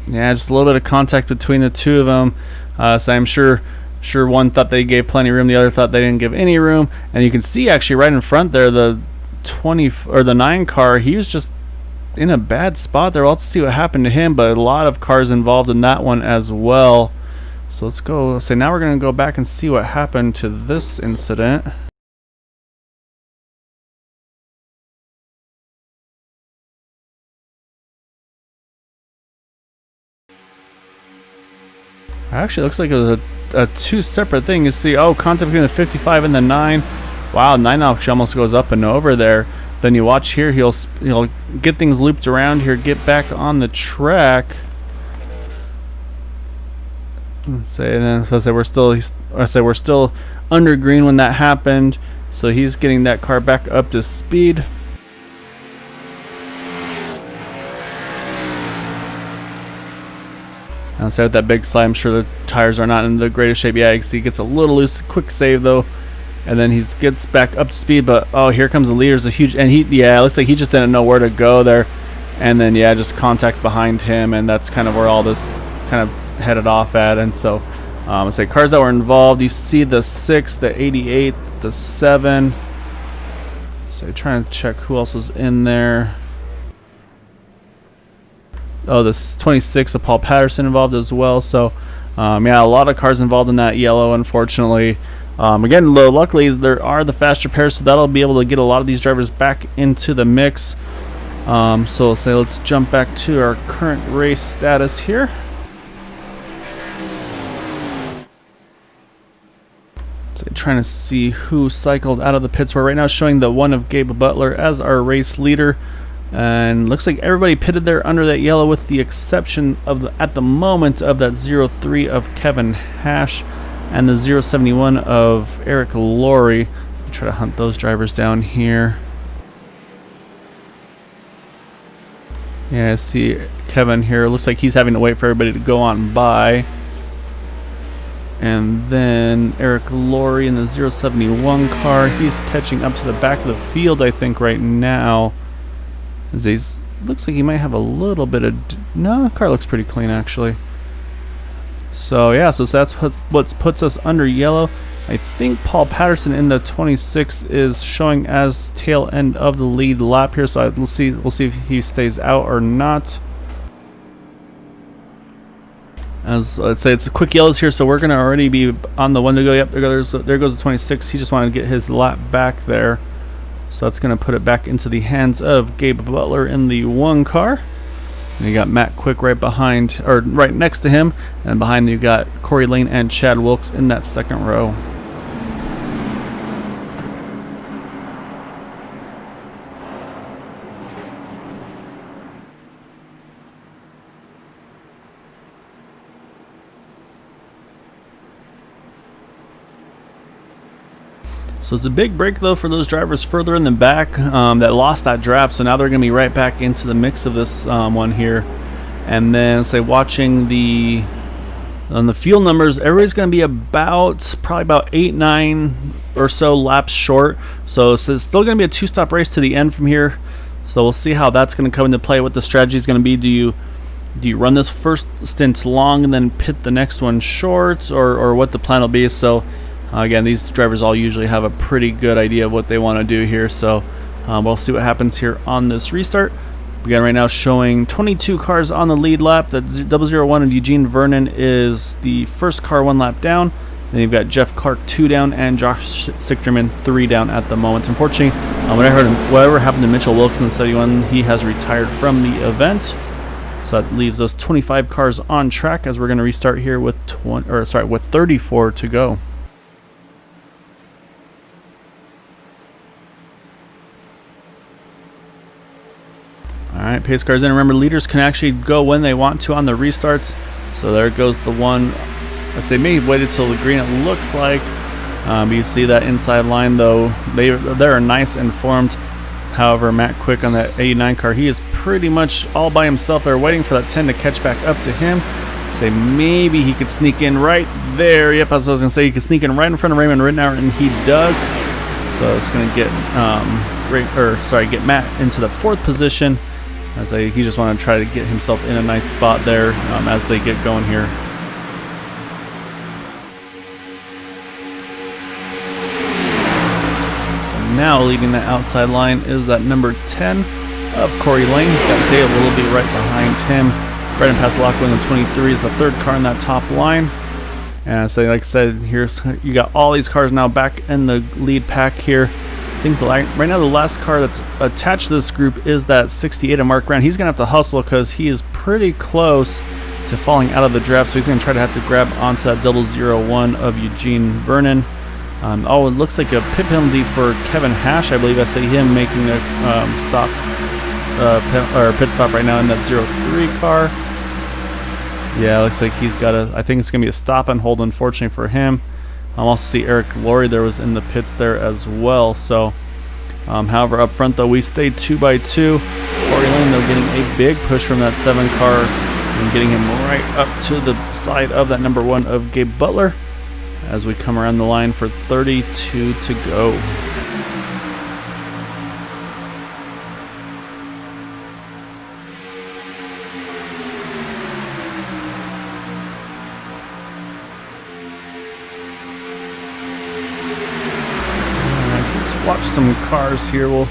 yeah, just a little bit of contact between the two of them. So I'm sure one thought they gave plenty of room, the other thought they didn't give any room. And you can see actually right in front there, the 20 or the 9 car, he was just in a bad spot there. We'll have to see what happened to him, but a lot of cars involved in that one as well. So let's go. So now we're going to go back and see what happened to this incident. Actually, it looks like it was a 2 separate things. You see, oh, contact between the 55 and the 9. Wow, 9 actually almost goes up and over there. Then you watch here, he'll get things looped around here, get back on the track. We're still under green when that happened, so he's getting that car back up to speed. And so with that big slide, I'm sure the tires are not in the greatest shape. Yeah, you can see he gets a little loose. Quick save though, and then he gets back up to speed. But oh, here comes the leader's a huge, and it looks like he just didn't know where to go there. And then yeah, just contact behind him, and that's kind of where all this kind of headed off at. And so let's say cars that were involved, you see the 6, the 88, the 7. So trying to check who else was in there. Oh, this 26 of Paul Patterson involved as well. So yeah, a lot of cars involved in that yellow, unfortunately. Again, luckily there are the fast repairs, so that'll be able to get a lot of these drivers back into the mix. So let's jump back to our current race status here. So trying to see who cycled out of the pits. We're right now showing the one of Gabe Butler as our race leader, and looks like everybody pitted there under that yellow, with the exception of at the moment of that 03 of Kevin Hash and the 071 of Eric Laurie. Try to hunt those drivers down here. Yeah, I see Kevin here. Looks like he's having to wait for everybody to go on by. And then Eric Laurie in the 071 car. He's catching up to the back of the field, I think, right now. Looks like he might have a little bit of... No, the car looks pretty clean, actually. So, yeah, so that's what puts us under yellow. I think Paul Patterson in the 26 is showing as tail end of the lead lap here. So we'll see if he stays out or not. As let's say it's a quick yellows here, so we're gonna already be on the one to go. Yep, there goes the 26. He just wanted to get his lap back there, so that's gonna put it back into the hands of Gabe Butler in the 1 car. And you got Matt Quick right behind, or right next to him, and behind you got Corey Lane and Chad Wilkes in that 2nd row. So it's a big break though for those drivers further in the back that lost that draft. So now they're going to be right back into the mix of this one here. And then say watching on the fuel numbers, everybody's going to be probably about 8-9 or so laps short. So it's still going to be a 2-stop race to the end from here. So we'll see how that's going to come into play. What the strategy is going to be. Do you run this first stint long and then pit the next one short, or what the plan will be? So again, these drivers all usually have a pretty good idea of what they want to do here, so we'll see what happens here on this restart. Again, right now showing 22 cars on the lead lap. That 001 of Eugene Vernon is the first car 1 lap down. Then you've got Jeff Clark 2 down and Josh Sichterman 3 down at the moment. Unfortunately, Whatever happened to Mitchell Wilson 71, he has retired from the event. So that leaves us 25 cars on track as we're going to restart here with 34 to go. Alright, pace cars in. Remember, leaders can actually go when they want to on the restarts. So there goes the one. As they may have waited till the green, it looks like. You see that inside line, though. They're nice and formed. However, Matt Quick on that 89 car, he is pretty much all by himself. They're waiting for that 10 to catch back up to him. Say maybe he could sneak in right there. Yep, as I was going to say, he could sneak in right in front of Raymond Rittenauer, and he does. So it's going to get get Matt into the 4th position. He just wanted to try to get himself in a nice spot there as they get going here. So now leading the outside line is that number 10 of Corey Lane. He's got Dale Willoughby right behind him. Brendan Passalacqua in the 23 is the 3rd car in that top line. And so, like I said, here's you got all these cars now back in the lead pack here. I think right now the last car that's attached to this group is that 68 of Mark Brown. He's going to have to hustle because he is pretty close to falling out of the draft, so he's going to try to have to grab onto that 001 of Eugene Vernon. It looks like a pit penalty for Kevin Hash. I believe I see him making a pit stop right now in that 03 car. Yeah, it looks like he's got I think it's going to be a stop and hold, unfortunately for him. I also see Eric Laurie there was in the pits there as well. So, however, up front though, we stayed 2 by 2. Corey Lane though getting a big push from that 7 car and getting him right up to the side of that number 1 of Gabe Butler as we come around the line for 32 to go. Watch some cars here. We'll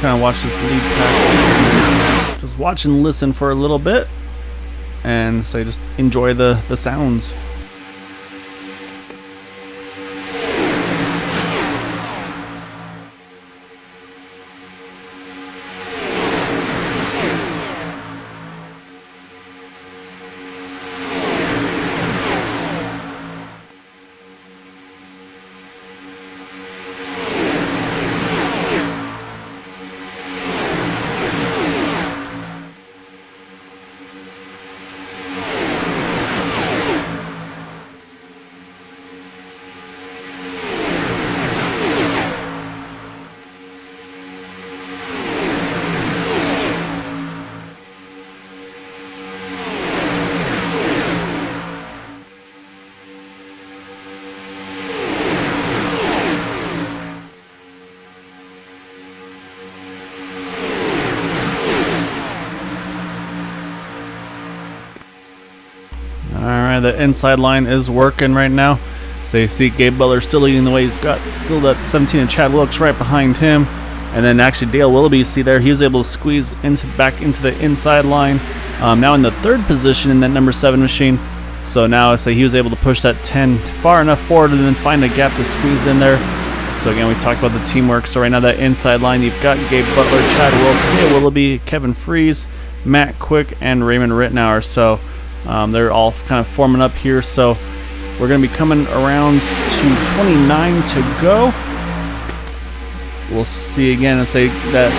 kind of watch this lead pack. Just watch and listen for a little bit, and just enjoy the sounds. Alright, the inside line is working right now. So you see Gabe Butler still leading the way. He's got still that 17 and Chad Wilkes right behind him. And then actually Dale Willoughby, you see there, he was able to squeeze back into the inside line. Now in the 3rd position in that number 7 machine. So now he was able to push that 10 far enough forward and then find a gap to squeeze in there. So again, we talked about the teamwork. So right now that inside line, you've got Gabe Butler, Chad Wilkes, Dale Willoughby, Kevin Freeze, Matt Quick, and Raymond Rittenauer. So they're all kind of forming up here. So we're going to be coming around to 29 to go. We'll see again and say that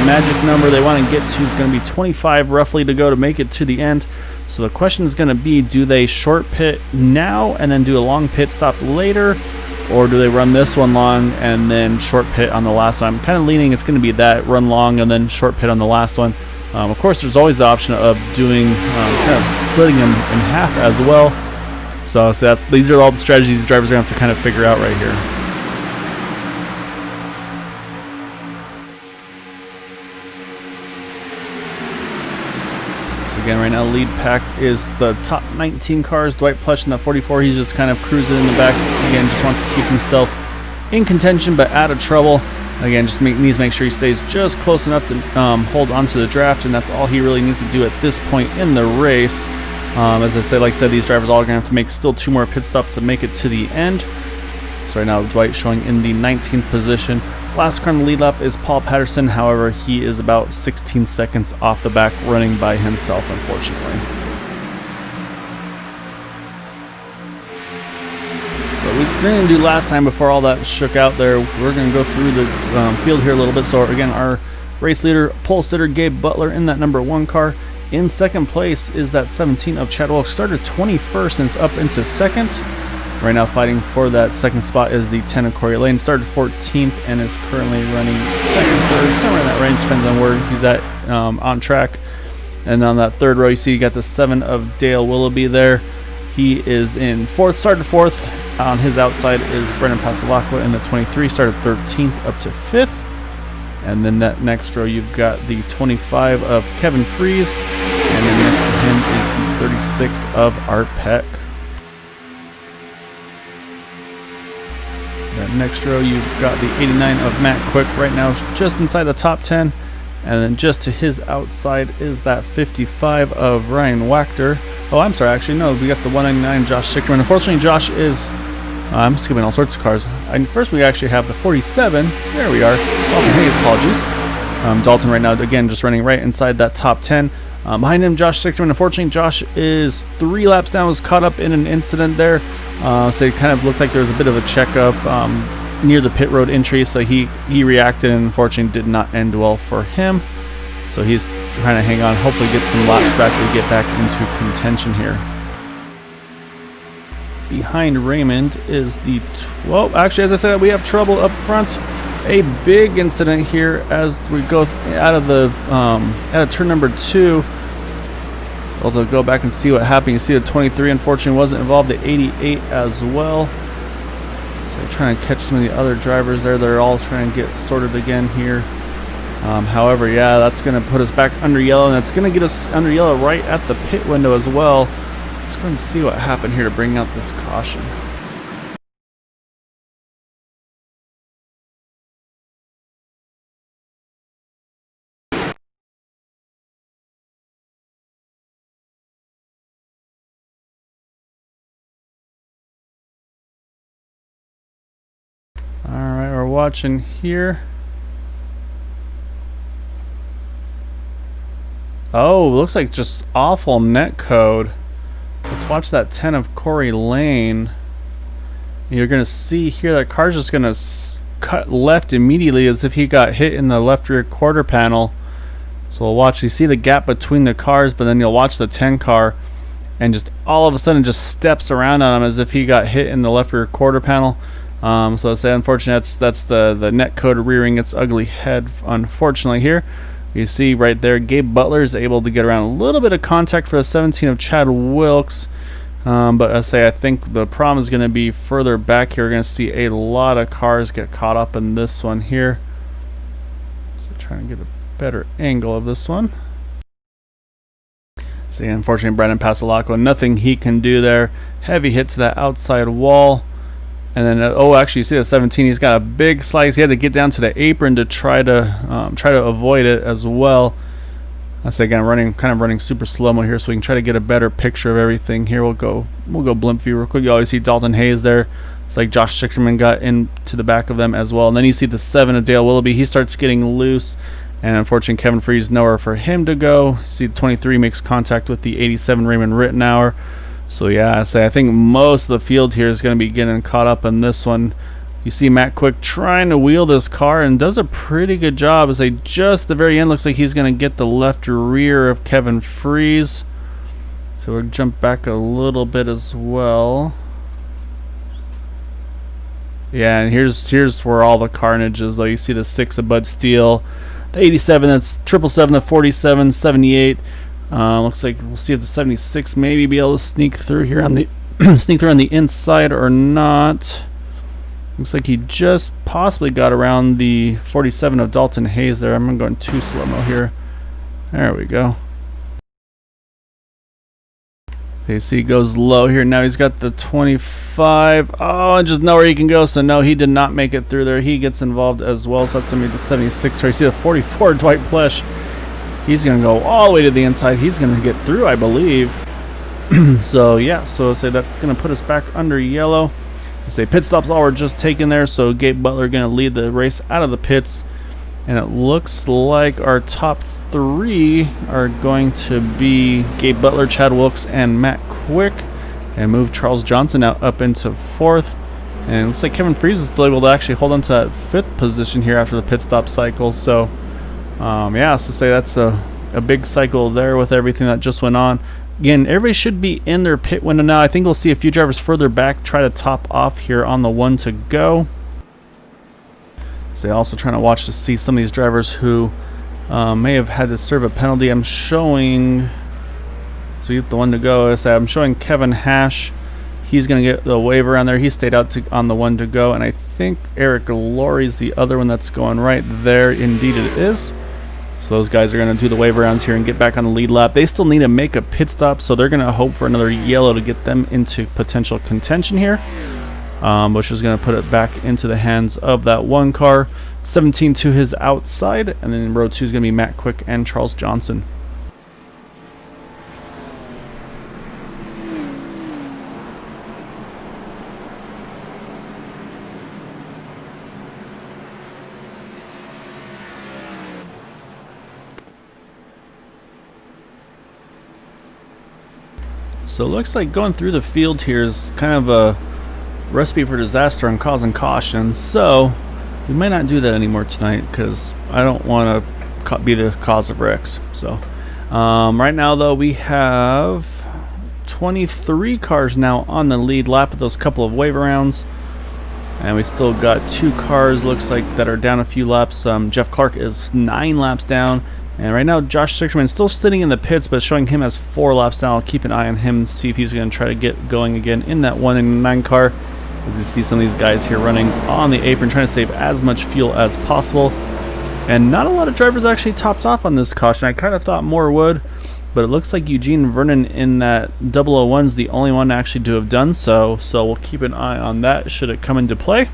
magic number they want to get to is going to be 25 roughly to go to make it to the end. So the question is going to be, do they short pit now and then do a long pit stop later, or do they run this one long and then short pit on the last one? I'm kind of leaning it's going to be that, run long and then short pit on the last one. Of course, there's always the option of doing kind of splitting them in half as well. So these are all the strategies these drivers are going to have to kind of figure out right here. So again, right now, lead pack is the top 19 cars. Dwight Plush in that 44, he's just kind of cruising in the back. Again, just wants to keep himself in contention but out of trouble. Again, just needs to make sure he stays just close enough to hold on to the draft, and that's all he really needs to do at this point in the race. As I said, like I said, these drivers are all going to have to make still 2 more pit stops to make it to the end. So right now, Dwight showing in the 19th position. Last car on the lead lap is Paul Patterson. However, he is about 16 seconds off the back, running by himself, unfortunately. So we're going to do last time before all that shook out there. We're going to go through the field here a little bit. So again, our race leader, pole sitter Gabe Butler in that number 1 car. In second place is that 17 of Chad Wilkes. Started 21st and is up into second. Right now fighting for that second spot is the 10 of Corey Lane. Started 14th and is currently running second, third, somewhere in that range. Depends on where he's at on track. And on that third row, you see you got the 7 of Dale Willoughby there. He is in 4th, started 4th. On his outside is Brendan Pasalacqua in the 23, started 13th up to 5th. And then that next row, you've got the 25 of Kevin Fries. And then next to him is the 36 of Art Peck. That next row, you've got the 89 of Matt Quick right now, just inside the top 10. And then just to his outside is that 55 of Ryan Wachter. Oh, I'm sorry, actually, no, we got the 199 Josh Sickerman. Unfortunately, Josh is, I'm skipping all sorts of cars. First, we actually have the 47. There we are. Dalton Hayes, apologies. Dalton right now, again, just running right inside that top 10. Behind him, Josh Sickerman. Unfortunately, Josh is 3 laps down, was caught up in an incident there. So it kind of looked like there was a bit of a checkup near the pit road entry, so he reacted and unfortunately did not end well for him. So he's trying to hang on, hopefully get some laps back to get back into contention here. Behind Raymond is the well, actually, as I said, we have trouble up front. A big incident here as we go out of the out of turn number 2. So they'll go back and see what happened. You see the 23 unfortunately wasn't involved, the 88 as well. So trying to catch some of the other drivers there. They're all trying to get sorted again here. However, yeah, that's going to put us back under yellow, and that's going to get us under yellow right at the pit window as well. Let's go and see what happened here to bring out this caution. Alright, we're watching here. Oh, looks like just awful net code. Let's watch that 10 of Corey Lane. You're going to see here that car's just going to cut left immediately as if he got hit in the left rear quarter panel. So we'll watch. You see the gap between the cars, but then you'll watch the 10 car and just all of a sudden just steps around on him as if he got hit in the left rear quarter panel. So I say, unfortunately, that's the net code rearing its ugly head, unfortunately, here. You see right there, Gabe Butler is able to get around a little bit of contact for the 17 of Chad Wilkes. But I say, I think the problem is going to be further back here. We're going to see a lot of cars get caught up in this one here. So trying to get a better angle of this one. See, unfortunately, Brandon Pasalacqua, nothing he can do there. Heavy hit to that outside wall. And then, oh, actually, you see the 17. He's got a big slice. He had to get down to the apron to try to avoid it as well. I say again, kind of running super slow mo here, so we can try to get a better picture of everything here. We'll go blimp view real quick. You always see Dalton Hayes there. It's like Josh Sickerman got into the back of them as well. And then you see the 7 of Dale Willoughby. He starts getting loose, and unfortunately, Kevin Fries nowhere for him to go. You see the 23 makes contact with the 87 Raymond Rittenauer. So yeah, I think most of the field here is going to be getting caught up in this one. You see Matt Quick trying to wheel this car and does a pretty good job. As just the very end looks like he's going to get the left rear of Kevin Fries. So we'll jump back a little bit as well. Yeah, and here's where all the carnage is, though. You see the 6 of Bud Steele, the 87, that's 777, the 47, 78. Looks like we'll see if the 76 maybe be able to sneak through here on the sneak through on the inside or not. Looks like he just possibly got around the 47 of Dalton Hayes there. I'm going too slow-mo here. There we go. Okay, see, he goes low here. Now he's got the 25. Oh, just nowhere he can go. So no, he did not make it through there. He gets involved as well. So that's going to be the 76. Here you see the 44 Dwight Plesh. He's going to go all the way to the inside. He's going to get through, I believe. So, yeah. So, say that's going to put us back under yellow. Say pit stops all were just taken there, so Gabe Butler going to lead the race out of the pits. And it looks like our top 3 are going to be Gabe Butler, Chad Wilkes, and Matt Quick, and move Charles Johnson out up into 4th. And it looks like Kevin Freeze is still able to actually hold on to that 5th position here after the pit stop cycle. So, yeah, so say that's a big cycle there with everything that just went on. Again, everybody should be in their pit window now. I think we'll see a few drivers further back try to top off here on the 1 to go. So also trying to watch to see some of these drivers who may have had to serve a penalty. I'm showing, so you get the 1 to go. I'm showing Kevin Hash. He's going to get the waiver on there. He stayed out on the 1 to go. And I think Eric Laurie's the other one that's going right there. Indeed it is. So those guys are going to do the wave rounds here and get back on the lead lap. They still need to make a pit stop, so they're going to hope for another yellow to get them into potential contention here, which is going to put it back into the hands of that 1 car. 17 to his outside, and then row 2 is going to be Matt Quick and Charles Johnson. So it looks like going through the field here is kind of a recipe for disaster and causing caution. So we might not do that anymore tonight because I don't want to be the cause of wrecks. So right now though we have 23 cars now on the lead lap with those couple of wave rounds. And we still got 2 cars looks like that are down a few laps. Jeff Clark is 9 laps down. And right now, Josh Sicherman still sitting in the pits, but showing him as 4 laps down. I'll keep an eye on him and see if he's going to try to get going again in that 1-9 car. As you see some of these guys here running on the apron, trying to save as much fuel as possible. And not a lot of drivers actually topped off on this caution. I kind of thought more would, but it looks like Eugene Vernon in that 001 is the only one actually to have done so. So we'll keep an eye on that should it come into play.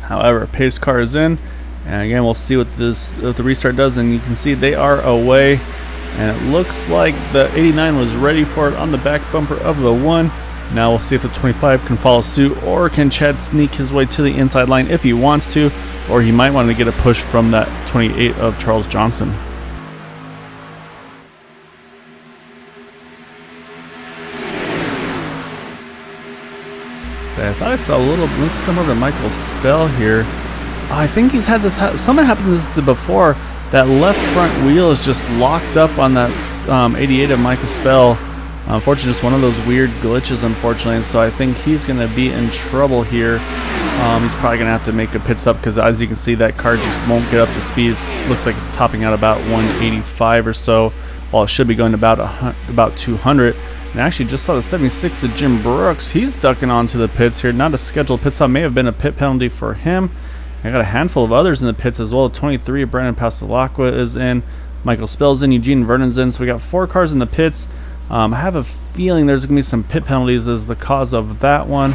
However, pace car is in. And again, we'll see what the restart does, and you can see they are away. And it looks like the 89 was ready for it on the back bumper of the 1. Now we'll see if the 25 can follow suit, or can Chad sneak his way to the inside line if he wants to, or he might want to get a push from that 28 of Charles Johnson. I thought I saw a little. Let's come over to Michael Spell here. I think he's had this. Something happened to this before. That left front wheel is just locked up on that 88 of Michael Spell. Unfortunately, just one of those weird glitches, unfortunately. And so I think he's going to be in trouble here. He's probably going to have to make a pit stop because, as you can see, that car just won't get up to speed. It looks like it's topping out about 185 or so, while it should be going about 200. And I actually just saw the 76 of Jim Brooks. He's ducking onto the pits here. Not a scheduled pit stop. May have been a pit penalty for him. I got a handful of others in the pits as well. 23 of Brandon Pastelacqua is in. Michael Spell's in. Eugene Vernon's in. So we got 4 cars in the pits. I have a feeling there's going to be some pit penalties as the cause of that one.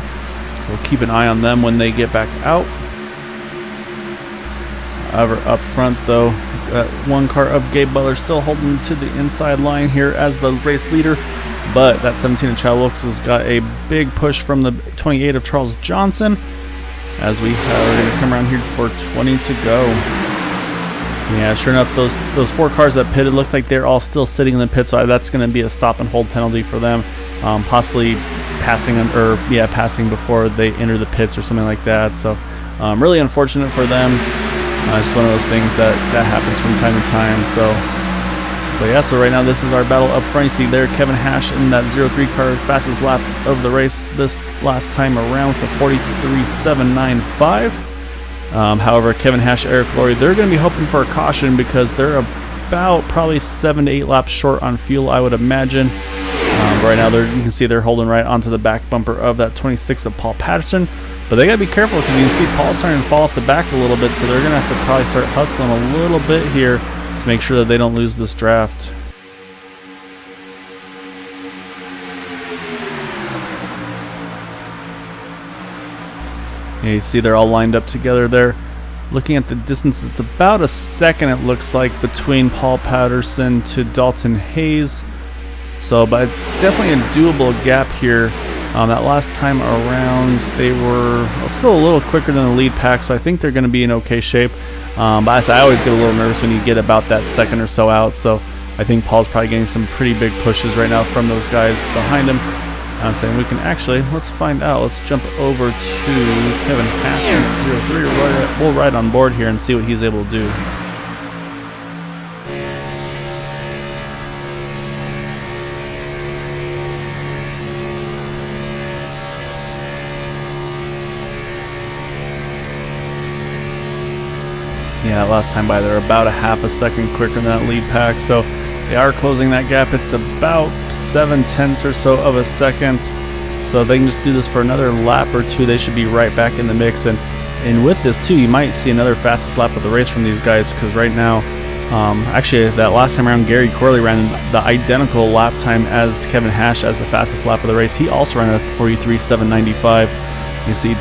We'll keep an eye on them when they get back out. However, up front though, 1 car of Gabe Butler still holding to the inside line here as the race leader. But that 17 of Chad Wilkes has got a big push from the 28 of Charles Johnson. As we are going to come around here for 20 to go. Yeah, sure enough, those 4 cars that pitted, looks like they're all still sitting in the pit, so that's going to be a stop and hold penalty for them. Possibly passing them, or passing before they enter the pits or something like that. So really unfortunate for them. It's one of those things that happens from time to time. But yeah, so right now this is our battle up front. You see there Kevin Hash in that 03 car, fastest lap of the race this last time around with the 43.795. However, Kevin Hash, Eric Laurie, they're going to be hoping for a caution because they're about probably 7 to 8 laps short on fuel, I would imagine. Right now, you can see they're holding right onto the back bumper of that 26 of Paul Patterson. But they got to be careful because you can see Paul starting to fall off the back a little bit, so they're going to have to probably start hustling a little bit here to make sure that they don't lose this draft. Yeah, you see they're all lined up together there. Looking at the distance, it's about a second, it looks like, between Paul Patterson to Dalton Hayes. So, but it's definitely a doable gap here. That last time around, they were still a little quicker than the lead pack, so I think they're going to be in okay shape. But I always get a little nervous when you get about that second or so out, so I think Paul's probably getting some pretty big pushes right now from those guys behind him. I'm saying we can actually, let's find out. Let's jump over to Kevin Hash. We'll ride on board here and see what he's able to do. Yeah, last time by they're about a half a second quicker than that lead pack, so they are closing that gap. It's about 7/10 or so of a second, so if they can just do this for another lap or two, they should be right back in the mix. And with this too, you might see another fastest lap of the race from these guys, because right now, actually that last time around, Gary Corley ran the identical lap time as Kevin Hash as the fastest lap of the race. He also ran a 43.795. You see,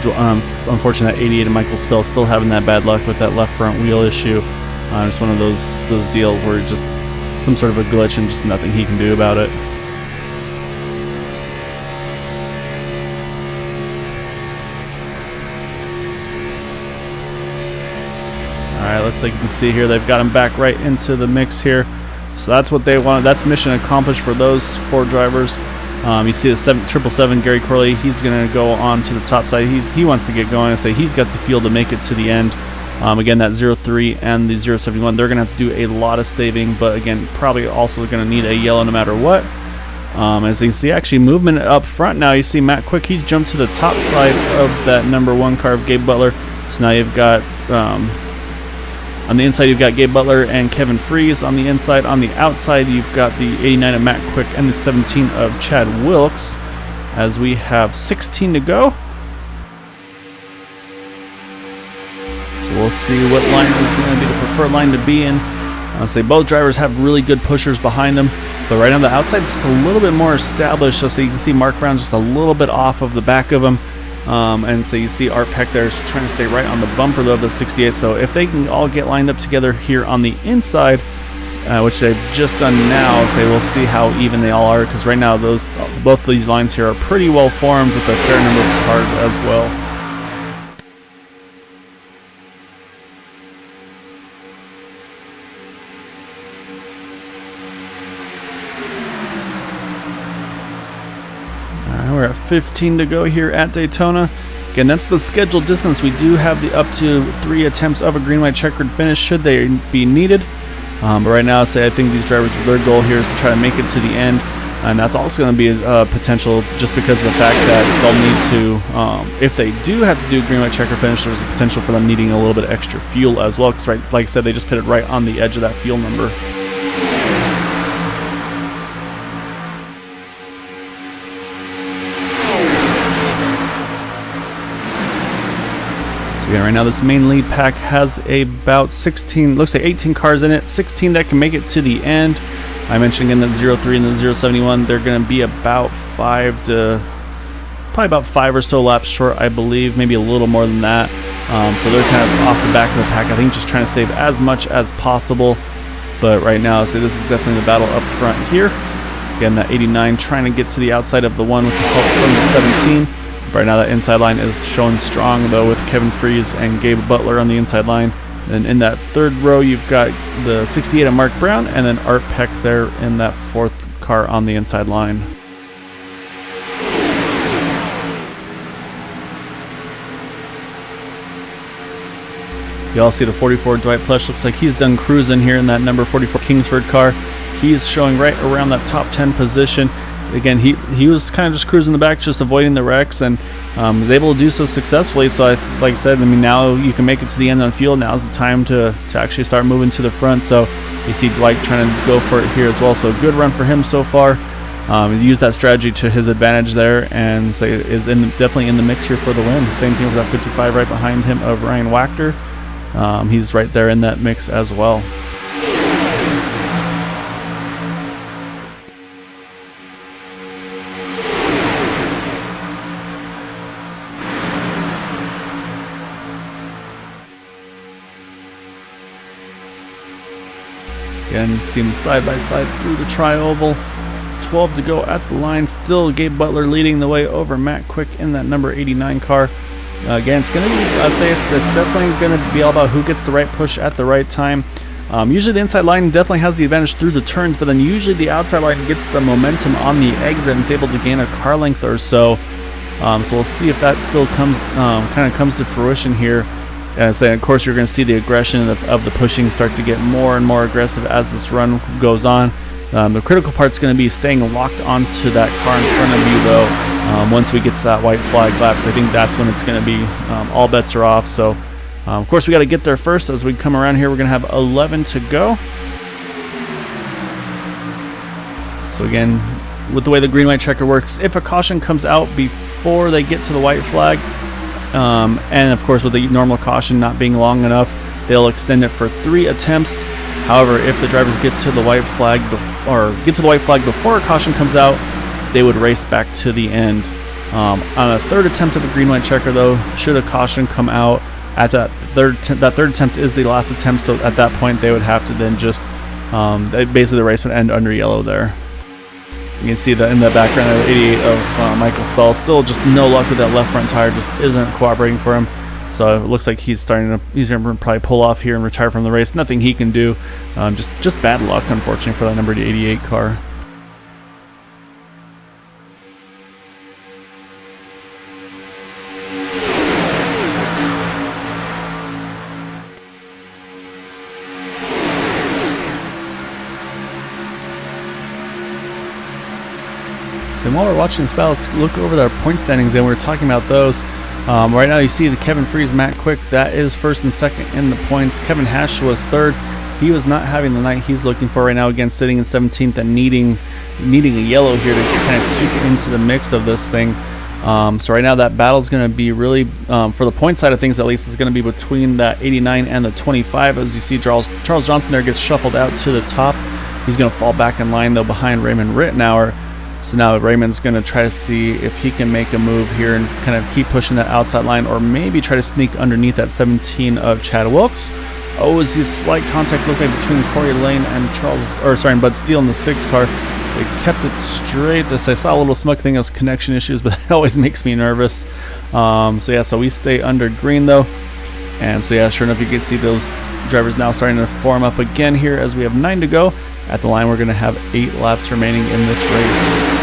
unfortunately, that 88 and Michael Spell still having that bad luck with that left front wheel issue. It's one of those deals where it's just some sort of a glitch and just nothing he can do about it. Alright, looks like you can see here they've got him back right into the mix here. So that's what they wanted. That's mission accomplished for those four drivers. You see the 777 Gary Corley, he's going to go on to the top side. He wants to get going. I say he's got the fuel to make it to the end. Again, that 03 and the 071, they're going to have to do a lot of saving, but again, probably also going to need a yellow no matter what. As you can see, actually movement up front now. You see Matt Quick, he's jumped to the top side of that number 1 car of Gabe Butler. So now you've got on the inside, you've got Gabe Butler and Kevin Freeze. On the inside, on the outside, you've got the 89 of Matt Quick and the 17 of Chad Wilkes, as we have 16 to go. So we'll see what line is going to be the preferred line to be in. I'll say both drivers have really good pushers behind them, but right on the outside, it's just a little bit more established. So you can see Mark Brown just a little bit off of the back of him. And so you see Art Peck there is trying to stay right on the bumper though of the 68. So if they can all get lined up together here on the inside, which they've just done now, so we'll see how even they all are, because right now both of these lines here are pretty well formed with a fair number of cars as well. We're at 15 to go here at Daytona. Again, that's the scheduled distance. We do have the up to 3 attempts of a green-white checkered finish should they be needed. But right now, I think these drivers, their goal here is to try to make it to the end. And that's also going to be a potential just because of the fact that they'll need to, if they do have to do green-white checkered finish, there's a potential for them needing a little bit extra fuel as well. Because like I said, they just pitted right on the edge of that fuel number. Again, right now this main lead pack has about 16, looks like 18 cars in it, 16 that can make it to the end. I mentioned again that 03 and the 071, they're going to be about probably about 5 or so laps short, I believe, maybe a little more than that. So they're kind of off the back of the pack, I think, just trying to save as much as possible. But right now, so this is definitely the battle up front here. Again, that 89 trying to get to the outside of the one with the help from the 17. Right now that inside line is showing strong though, with Kevin Freeze and Gabe Butler on the inside line. And in that third row you've got the 68 of Mark Brown and then Art Peck there in that fourth car on the inside line. You all see the 44 Dwight Plush, looks like he's done cruising here in that number 44 Kingsford car. He's showing right around that top 10 position. Again, he was kind of just cruising the back, just avoiding the wrecks, and was able to do so successfully. So, like I said, I mean, now you can make it to the end on the field. Now's the time to actually start moving to the front. So you see Dwight trying to go for it here as well. So good run for him so far. He used that strategy to his advantage there, and so is definitely in the mix here for the win. Same thing with that 55 right behind him of Ryan Wachter. He's right there in that mix as well. Again, you see them side by side through the tri-oval. 12 to go at the line. Still Gabe Butler leading the way over Matt Quick in that number 89 car. Again, it's going to be, I'd say it's definitely going to be all about who gets the right push at the right time. Usually the inside line definitely has the advantage through the turns, but then usually the outside line gets the momentum on the exit and is able to gain a car length or so. So we'll see if that still comes kind of comes to fruition here. And of course, you're going to see the aggression of the pushing start to get more and more aggressive as this run goes on. The critical part's going to be staying locked onto that car in front of you, though. Once we get to that white flag laps, I think that's when it's going to be all bets are off. So. Of course, we got to get there first. As we come around here, we're going to have 11 to go. So again, with the way the green-white checker works, if a caution comes out before they get to the white flag, and of course with the normal caution not being long enough, they'll extend it for 3 attempts. However, if the drivers get to the white flag before a caution comes out, they would race back to the end. On a third attempt of a green-white checker, though, should a caution come out, at that third attempt is the last attempt, so at that point they would have to then just basically the race would end under yellow there. You can see that in the background of 88 of Michael Spell. Still just no luck with that left front tire, just isn't cooperating for him. So it looks like he's going to probably pull off here and retire from the race. Nothing he can do, just bad luck, unfortunately, for that number 88 car. And while we're watching this battle, let's look over our point standings, and we're talking about those. Right now you see the Kevin Freeze, Matt Quick, that is first and second in the points. Kevin Hash was third. He was not having the night he's looking for right now, again sitting in 17th and needing a yellow here to kind of keep into the mix of this thing. So right now that battle is going to be really, for the point side of things at least, is going to be between that 89 and the 25. As you see, Charles Johnson there gets shuffled out to the top. He's going to fall back in line though behind Raymond Rittenauer. So now Raymond's going to try to see if he can make a move here and kind of keep pushing that outside line, or maybe try to sneak underneath that 17 of Chad Wilkes. Oh, is this slight contact look like between Corey Lane and Bud Steele in the 6 car? They kept it straight. As I saw a little smoke thing, those connection issues, but that always makes me nervous. So we stay under green though. And so yeah, sure enough, you can see those drivers now starting to form up again here as we have 9 to go. At the line, we're going to have 8 laps remaining in this race.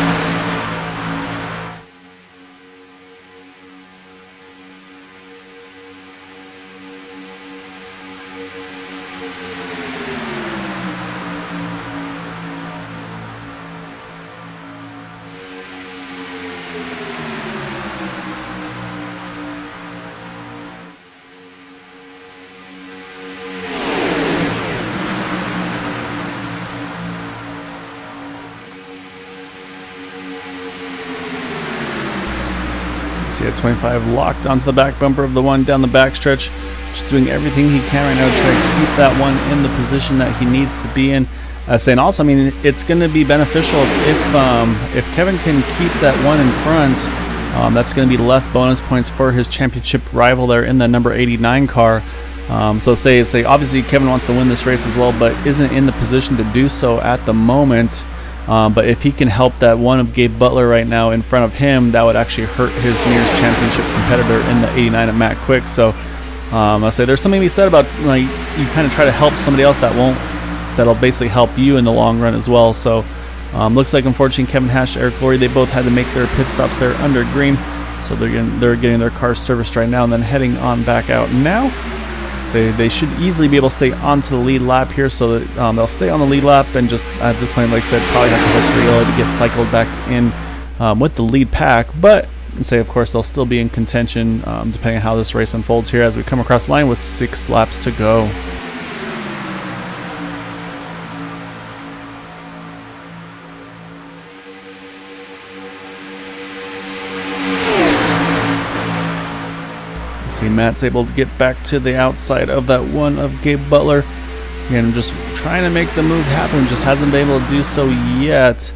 See at 25 locked onto the back bumper of the one down the backstretch, just doing everything he can right now to try to keep that one in the position that he needs to be in. And also, I mean, it's going to be beneficial if Kevin can keep that one in front. That's going to be less bonus points for his championship rival there in the number 89 car. So say obviously Kevin wants to win this race as well, but isn't in the position to do so at the moment. But if he can help that one of Gabe Butler right now in front of him, that would actually hurt his nearest championship competitor in the 89 of Matt Quick. So I'll say there's something to be said about, like, you kind of try to help somebody else that'll basically help you in the long run as well. So looks like, unfortunately, Kevin Hash, Eric Laurie, they both had to make their pit stops there under green. So they're getting their cars serviced right now and then heading on back out now. They should easily be able to stay onto the lead lap here, so that they'll stay on the lead lap and just at this point, like I said, probably have to hope for yellow to get cycled back in with the lead pack. But of course they'll still be in contention depending on how this race unfolds here as we come across the line with 6 laps to go. Matt's able to get back to the outside of that one of Gabe Butler. Again, just trying to make the move happen, just hasn't been able to do so yet.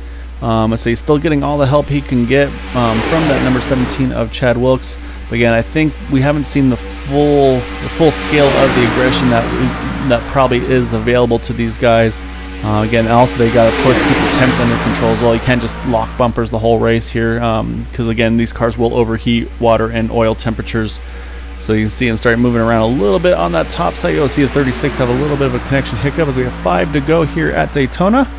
He's still getting all the help he can get from that number 17 of Chad Wilkes. But again, I think we haven't seen the full scale of the aggression that probably is available to these guys. Again, also they got, of course, keep the temps under control as well. You can't just lock bumpers the whole race here, because again, these cars will overheat water and oil temperatures. So you can see them start moving around a little bit on that top side. You'll see the 36 have a little bit of a connection hiccup as we have 5 to go here at Daytona.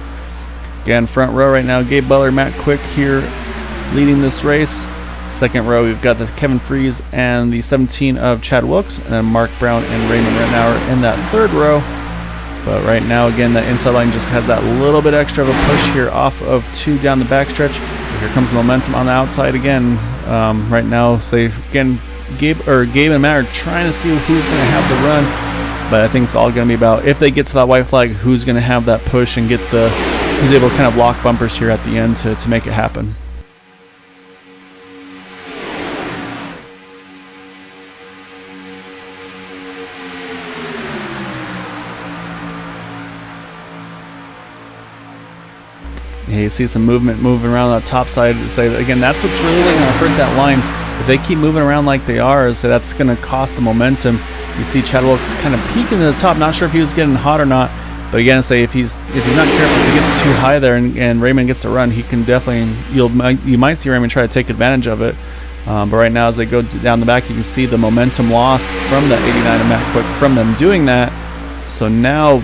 Again, front row right now, Gabe Butler, Matt Quick here leading this race. Second row, we've got the Kevin Freese and the 17 of Chad Wilkes, and then Mark Brown and Raymond Rittenauer in that third row. But right now, again, the inside line just has that little bit extra of a push here off of 2 down the backstretch. Here comes the momentum on the outside again. Right now, say again, Gabe and Matt are trying to see who's going to have the run. But I think it's all going to be about, if they get to that white flag, who's going to have that push and get who's able to kind of lock bumpers here at the end to make it happen. Yeah, you see some moving around on the top side. Again, that's what's really going to hurt that line. If they keep moving around like they are, so that's going to cost the momentum. You see Chad Wilkes kind of peeking to the top. Not sure if he was getting hot or not. But again, if he's not careful, if he gets too high there and Raymond gets to run, he can definitely, you might see Raymond try to take advantage of it. But right now, as they go down the back, you can see the momentum lost from that 89 of Matt Quick from them doing that. So now,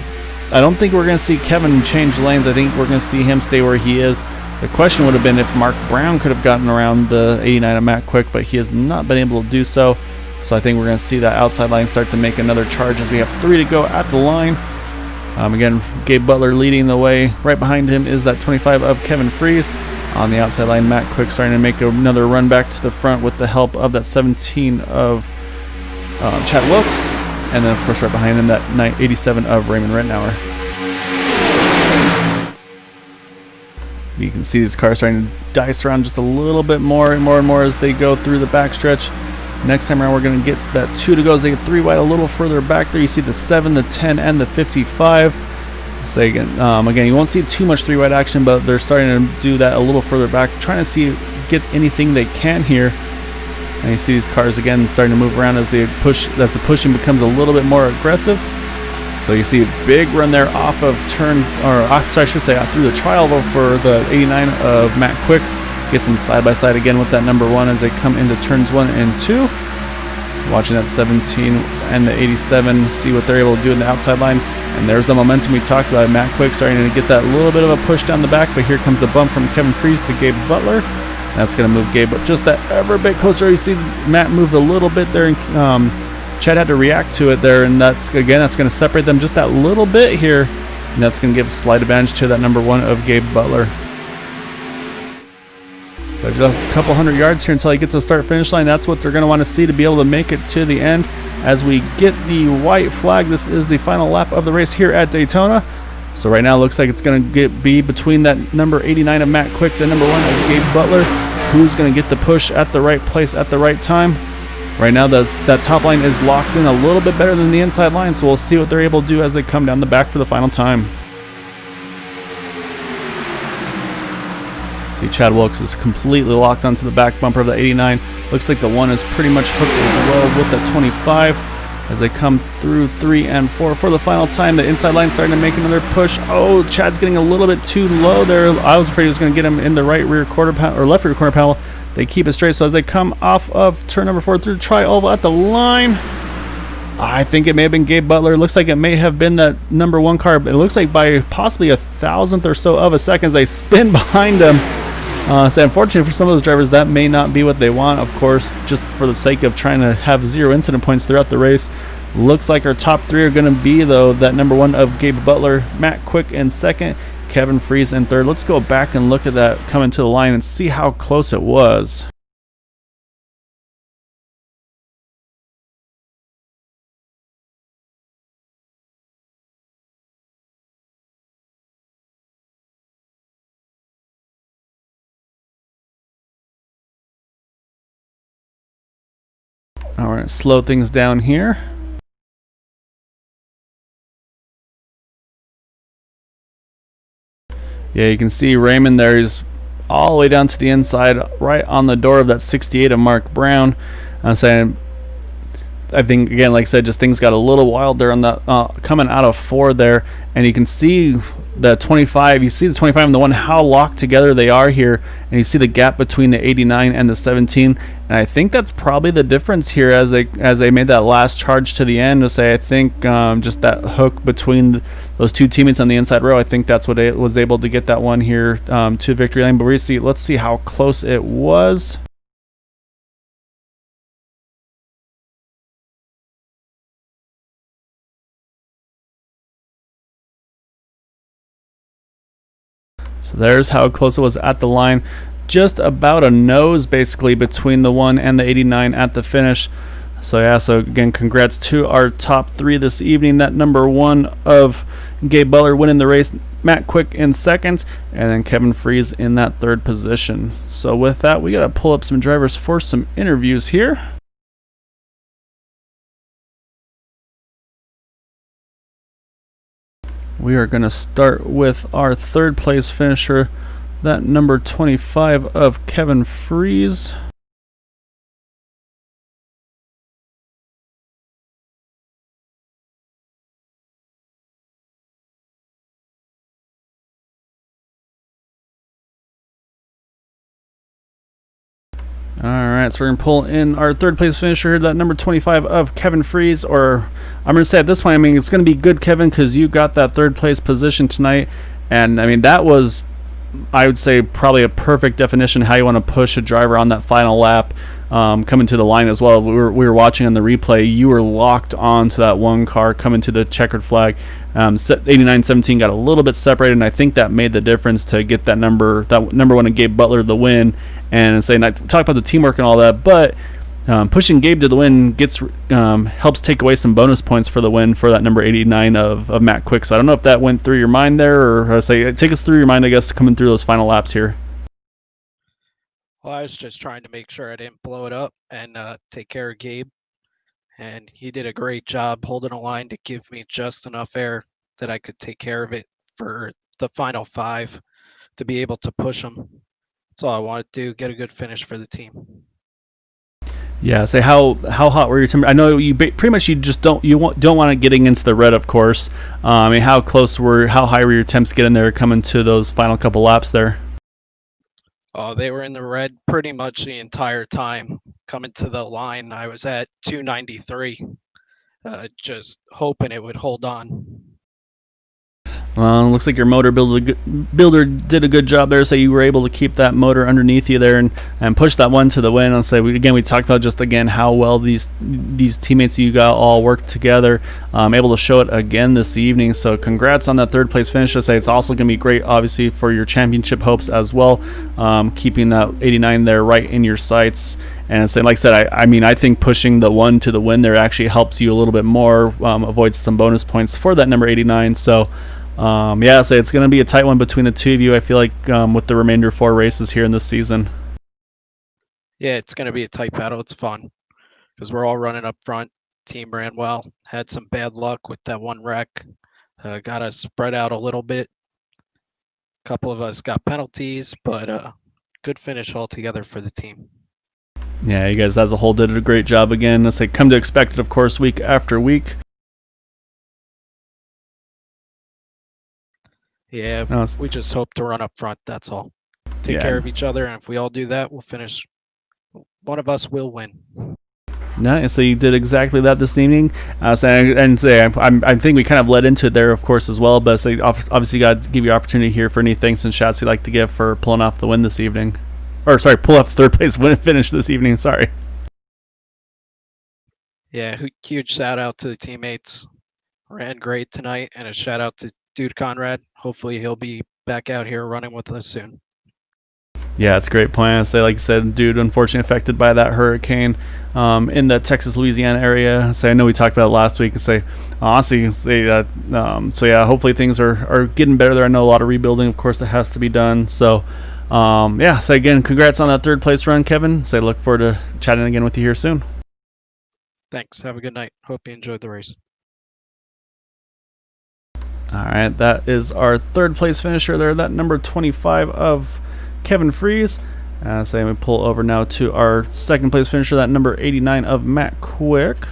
I don't think we're going to see Kevin change lanes. I think we're going to see him stay where he is. The question would have been if Mark Brown could have gotten around the 89 of Matt Quick, but he has not been able to do so. So I think we're going to see that outside line start to make another charge as we have 3 to go at the line. Again, Gabe Butler leading the way. Right behind him is that 25 of Kevin Freese. On the outside line, Matt Quick starting to make another run back to the front with the help of that 17 of Chad Wilkes. And then, of course, right behind him, that 87 of Raymond Rittenauer. You can see these cars starting to dice around just a little bit more and more as they go through the backstretch. Next time around, we're going to get that 2 to go as they get 3 wide a little further back there. You see the 7, the 10, and the 55. So again, you won't see too much 3 wide action, but they're starting to do that a little further back, trying to get anything they can here. And you see these cars again starting to move around as the pushing becomes a little bit more aggressive. So you see a big run there off of through the trial for the 89 of Matt Quick. Gets them side by side again with that number 1 as they come into turns 1 and 2. Watching that 17 and the 87, see what they're able to do in the outside line. And there's the momentum we talked about. Matt Quick starting to get that little bit of a push down the back, but here comes the bump from Kevin Freese to Gabe Butler. That's going to move Gabe just that ever bit closer. You see Matt moved a little bit there, and Chad had to react to it there, and that's going to separate them just that little bit here, and that's going to give a slight advantage to that number 1 of Gabe Butler. But just a couple hundred yards here until he gets to the start-finish line. That's what they're going to want to see to be able to make it to the end. As we get the white flag, this is the final lap of the race here at Daytona. So right now it looks like it's going to be between that number 89 of Matt Quick, the number 1 of Gabe Butler, who's going to get the push at the right place at the right time. Right now that top line is locked in a little bit better than the inside line, so we'll see what they're able to do as they come down the back for the final time. See, Chad Wilkes is completely locked onto the back bumper of the 89. Looks like the 1 is pretty much hooked as well with that 25 as they come through 3 and 4 for the final time. The inside line starting to make another push. Oh, Chad's getting a little bit too low there. I was afraid he was going to get him in the left rear quarter panel. They keep it straight, so as they come off of turn number 4 through the tri-oval at the line, I think it may have been Gabe Butler. It looks like it may have been that number 1 car. It looks like by possibly a thousandth or so of a second as they spin behind him. So unfortunately for some of those drivers, that may not be what they want, of course, just for the sake of trying to have 0 incident points throughout the race. Looks like our top 3 are going to be, though, that number 1 of Gabe Butler, Matt Quick in second, Kevin Freese in third. Let's go back and look at that coming to the line and see how close it was. All right, slow things down here. Yeah, you can see Raymond there. He's all the way down to the inside, right on the door of that 68 of Mark Brown. I'm saying, I think, again, like I said, just things got a little wild there on that coming out of 4 there. And you can see the 25. You see the 25 and the 1, how locked together they are here, and you see the gap between the 89 and the 17. And I think that's probably the difference here as they made that last charge to the end. To say, I think just that hook between those two teammates on the inside row. I think that's what it was able to get that one here to victory lane. But let's see how close it was. So there's how close it was at the line. Just about a nose basically between the 1 and the 89 at the finish. So yeah, so again, congrats to our top 3 this evening. That number 1 of Gabe Butler winning the race, Matt Quick in second, and then Kevin Fries in that 3rd position. So with that, we got to pull up some drivers for some interviews here. We are going to start with our 3rd place finisher, that number 25 of Kevin Fries. Alright, so we're going to pull in our 3rd place finisher, that number 25 of Kevin Fries, or I'm going to say at this point, I mean, it's going to be good, Kevin, because you got that 3rd place position tonight, and I mean, that was, I would say, probably a perfect definition of how you want to push a driver on that final lap, coming to the line as well. We were watching on the replay. You were locked on to that one car coming to the checkered flag. 89-17 got a little bit separated, and I think that made the difference to get that number 1 and Gabe Butler the win. And saying, I talk about the teamwork and all that, but pushing Gabe to the win helps take away some bonus points for the win for that number 89 of Matt Quick. So I don't know if that went through your mind there, or take us through your mind, I guess, coming through those final laps here. Well, I was just trying to make sure I didn't blow it up and take care of Gabe. And he did a great job holding a line to give me just enough air that I could take care of it for the final 5 to be able to push him. That's all I wanted to do, get a good finish for the team. Yeah, say how hot were your temperatures? I know you pretty much you just don't want to get into the red, of course. I mean, how high were your temps getting there coming to those final couple laps there? Oh, they were in the red pretty much the entire time. Coming to the line, I was at 293, just hoping it would hold on. Well, it looks like your motor builder did a good job there. So you were able to keep that motor underneath you there and push that one to the win. I'll say we talked about just again how well these teammates you got all worked together, able to show it again this evening. So congrats on that 3rd place finish. I say it's also going to be great, obviously, for your championship hopes as well. Keeping that 89 there right in your sights. And so, like I said, I mean, I think pushing the 1 to the win there actually helps you a little bit more, avoids some bonus points for that number 89. So. Yeah, so it's going to be a tight one between the two of you, I feel like, with the remainder 4 races here in this season. Yeah, it's going to be a tight battle. It's fun because we're all running up front. Team ran well. Had some bad luck with that one wreck. Got us spread out a little bit. A couple of us got penalties, but good finish altogether for the team. Yeah, you guys as a whole did a great job again. Let's say come to expect it, of course, week after week. Yeah, we just hope to run up front, that's all. Take care of each other, and if we all do that, we'll finish. One of us will win. No, so you did exactly that this evening. I think we kind of led into it there, of course, as well. But obviously, got to give you opportunity here for any thanks and shouts you'd like to give for pulling off the win this evening. Or sorry, pull off the 3rd place win finish this evening. Sorry. Yeah, huge shout out to the teammates. Ran great tonight, and a shout out to Dude Conrad. Hopefully he'll be back out here running with us soon. Yeah, it's a great plan. So, like you said, Dude, unfortunately affected by that hurricane in the Texas, Louisiana area. So I know we talked about it last week. Honestly, so yeah, hopefully things are getting better there. I know a lot of rebuilding, of course, that has to be done. So, yeah. So again, congrats on that 3rd place run, Kevin. So I look forward to chatting again with you here soon. Thanks. Have a good night. Hope you enjoyed the race. All right, that is our 3rd place finisher there, that number 25 of Kevin Fries. So we pull over now to our 2nd place finisher, that number 89 of Matt Quick.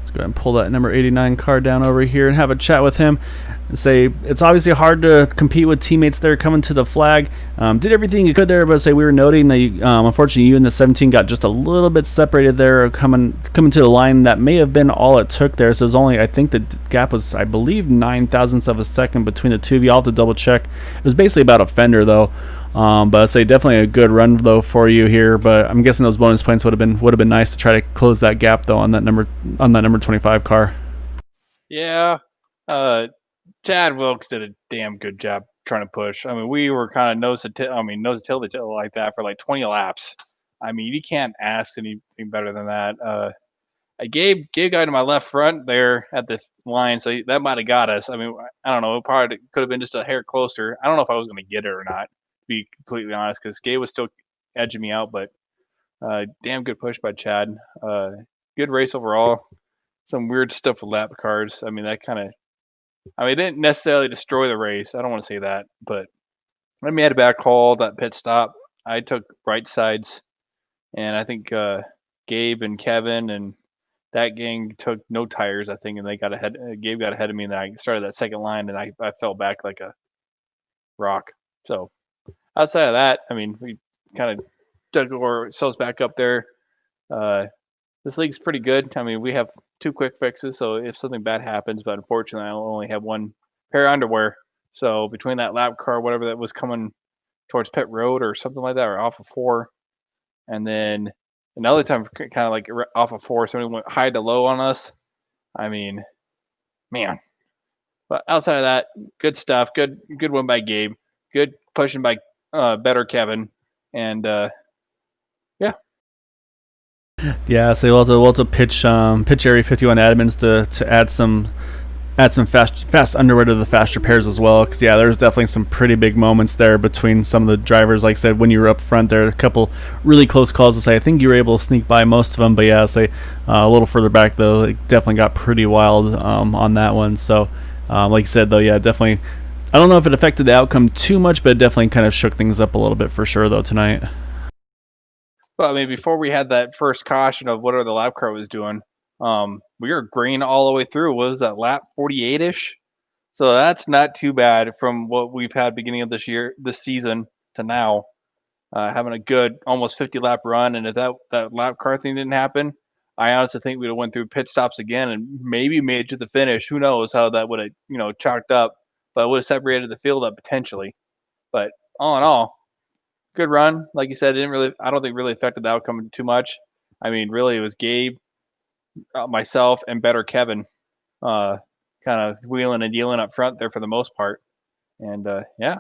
So Let's go ahead and pull that number 89 car down over here and have a chat with him and say it's obviously hard to compete with teammates there coming to the flag. Did everything you could there, but say we were noting that unfortunately you and the 17 got just a little bit separated there coming to the line. That may have been all it took there. So it was only, I think the gap was, I believe, 9 thousandths of a second between the two of you. I'll have to double check. It was basically about a fender though. But I'd say definitely a good run though for you here. But I'm guessing those bonus points would have been nice to try to close that gap though on that number 25 car. Yeah, Chad Wilkes did a damn good job trying to push. I mean, we were kind of nose to tail like that for like 20 laps. I mean, you can't ask anything better than that. I gave guy to my left front there at the line, so that might have got us. I mean, I don't know. It probably could have been just a hair closer. I don't know if I was going to get it or not, to be completely honest, because Gabe was still edging me out. But damn good push by Chad. Good race overall. Some weird stuff with lap cars. I mean, it didn't necessarily destroy the race. I don't want to say that, but I had a bad call, that pit stop. I took right sides, and I think Gabe and Kevin and that gang took no tires, I think, and they got ahead. Gabe got ahead of me, and I started that second line, and I fell back like a rock. So outside of that, I mean, we kind of dug ourselves back up there. This league's pretty good. I mean, we have 2 quick fixes, so if something bad happens, but unfortunately, I only have 1 pair of underwear. So between that lap car, whatever that was coming towards pit road or something like that, or off of 4, and then another time, kind of like off of 4, somebody went high to low on us. I mean, man. But outside of that, good stuff. Good win by Gabe. Good pushing by better Kevin. And yeah. Yeah, so we'll have to pitch Area 51 admins to add some fast underwear to the faster pairs as well, because yeah, there's definitely some pretty big moments there between some of the drivers. Like I said, when you were up front, there are a couple really close calls to say I think you were able to sneak by most of them, but yeah, say a little further back though, it definitely got pretty wild on that one. So like you said though, yeah, definitely I don't know if it affected the outcome too much, but it definitely kind of shook things up a little bit for sure though tonight. Well, I mean, before we had that first caution of whatever the lap car was doing, we were green all the way through. What was that, lap 48-ish? So that's not too bad from what we've had beginning of this season to now. Having a good almost 50 lap run, and if that lap car thing didn't happen, I honestly think we'd have went through pit stops again and maybe made it to the finish. Who knows how that would have chalked up, but it would have separated the field up potentially. But all in all, good run. Like you said, I don't think really affected the outcome too much. I mean, really, it was Gabe, myself, and better Kevin, kind of wheeling and dealing up front there for the most part. And yeah.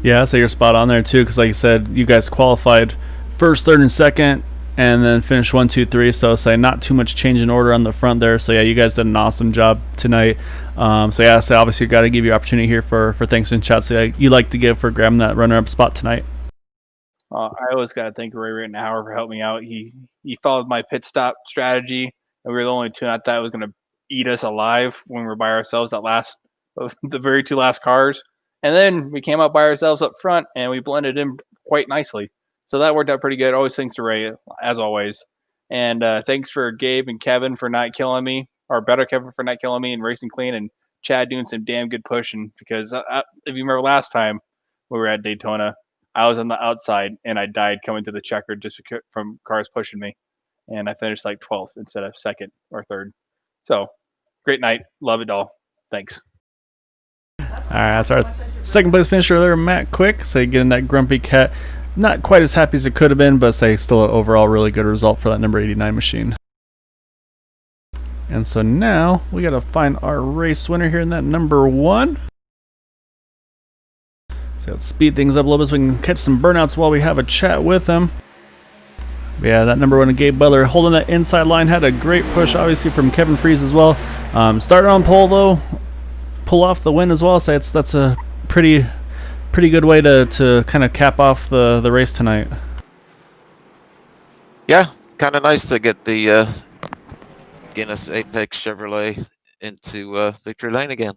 Yeah, so you're spot on there too, because like you said, you guys qualified first, third, and second, and then finished 1, 2, 3. So say not too much change in order on the front there. So yeah, you guys did an awesome job tonight. So yeah, so obviously got to give you opportunity here for thanks in chat. So you like to give for grabbing that runner-up spot tonight. I always got to thank Ray Rittenhauer for helping me out. He followed my pit stop strategy, and we were the only 2 I thought was going to eat us alive when we were by ourselves the very 2 last cars. And then we came out by ourselves up front, and we blended in quite nicely. So that worked out pretty good. Always thanks to Ray, as always. And thanks for Gabe and Kevin for not killing me, or better Kevin for not killing me and racing clean, and Chad doing some damn good pushing. Because if you remember last time we were at Daytona, I was on the outside, and I died coming to the checker just from cars pushing me. And I finished like 12th instead of 2nd or 3rd. So, great night. Love it all. Thanks. All right, that's our second place finisher there, Matt Quick. So getting that grumpy cat. Not quite as happy as it could have been, but say still an overall really good result for that number 89 machine. And so now we got to find our race winner here in that number 1. So let's speed things up a little bit so we can catch some burnouts while we have a chat with him. But yeah, that number 1, Gabe Butler, holding that inside line, had a great push, obviously, from Kevin Freeze as well. Started on pole, though, pull off the win as well, so that's a pretty good way to kind of cap off the race tonight. Yeah, kind of nice to get the Guinness Apex Chevrolet into victory lane again.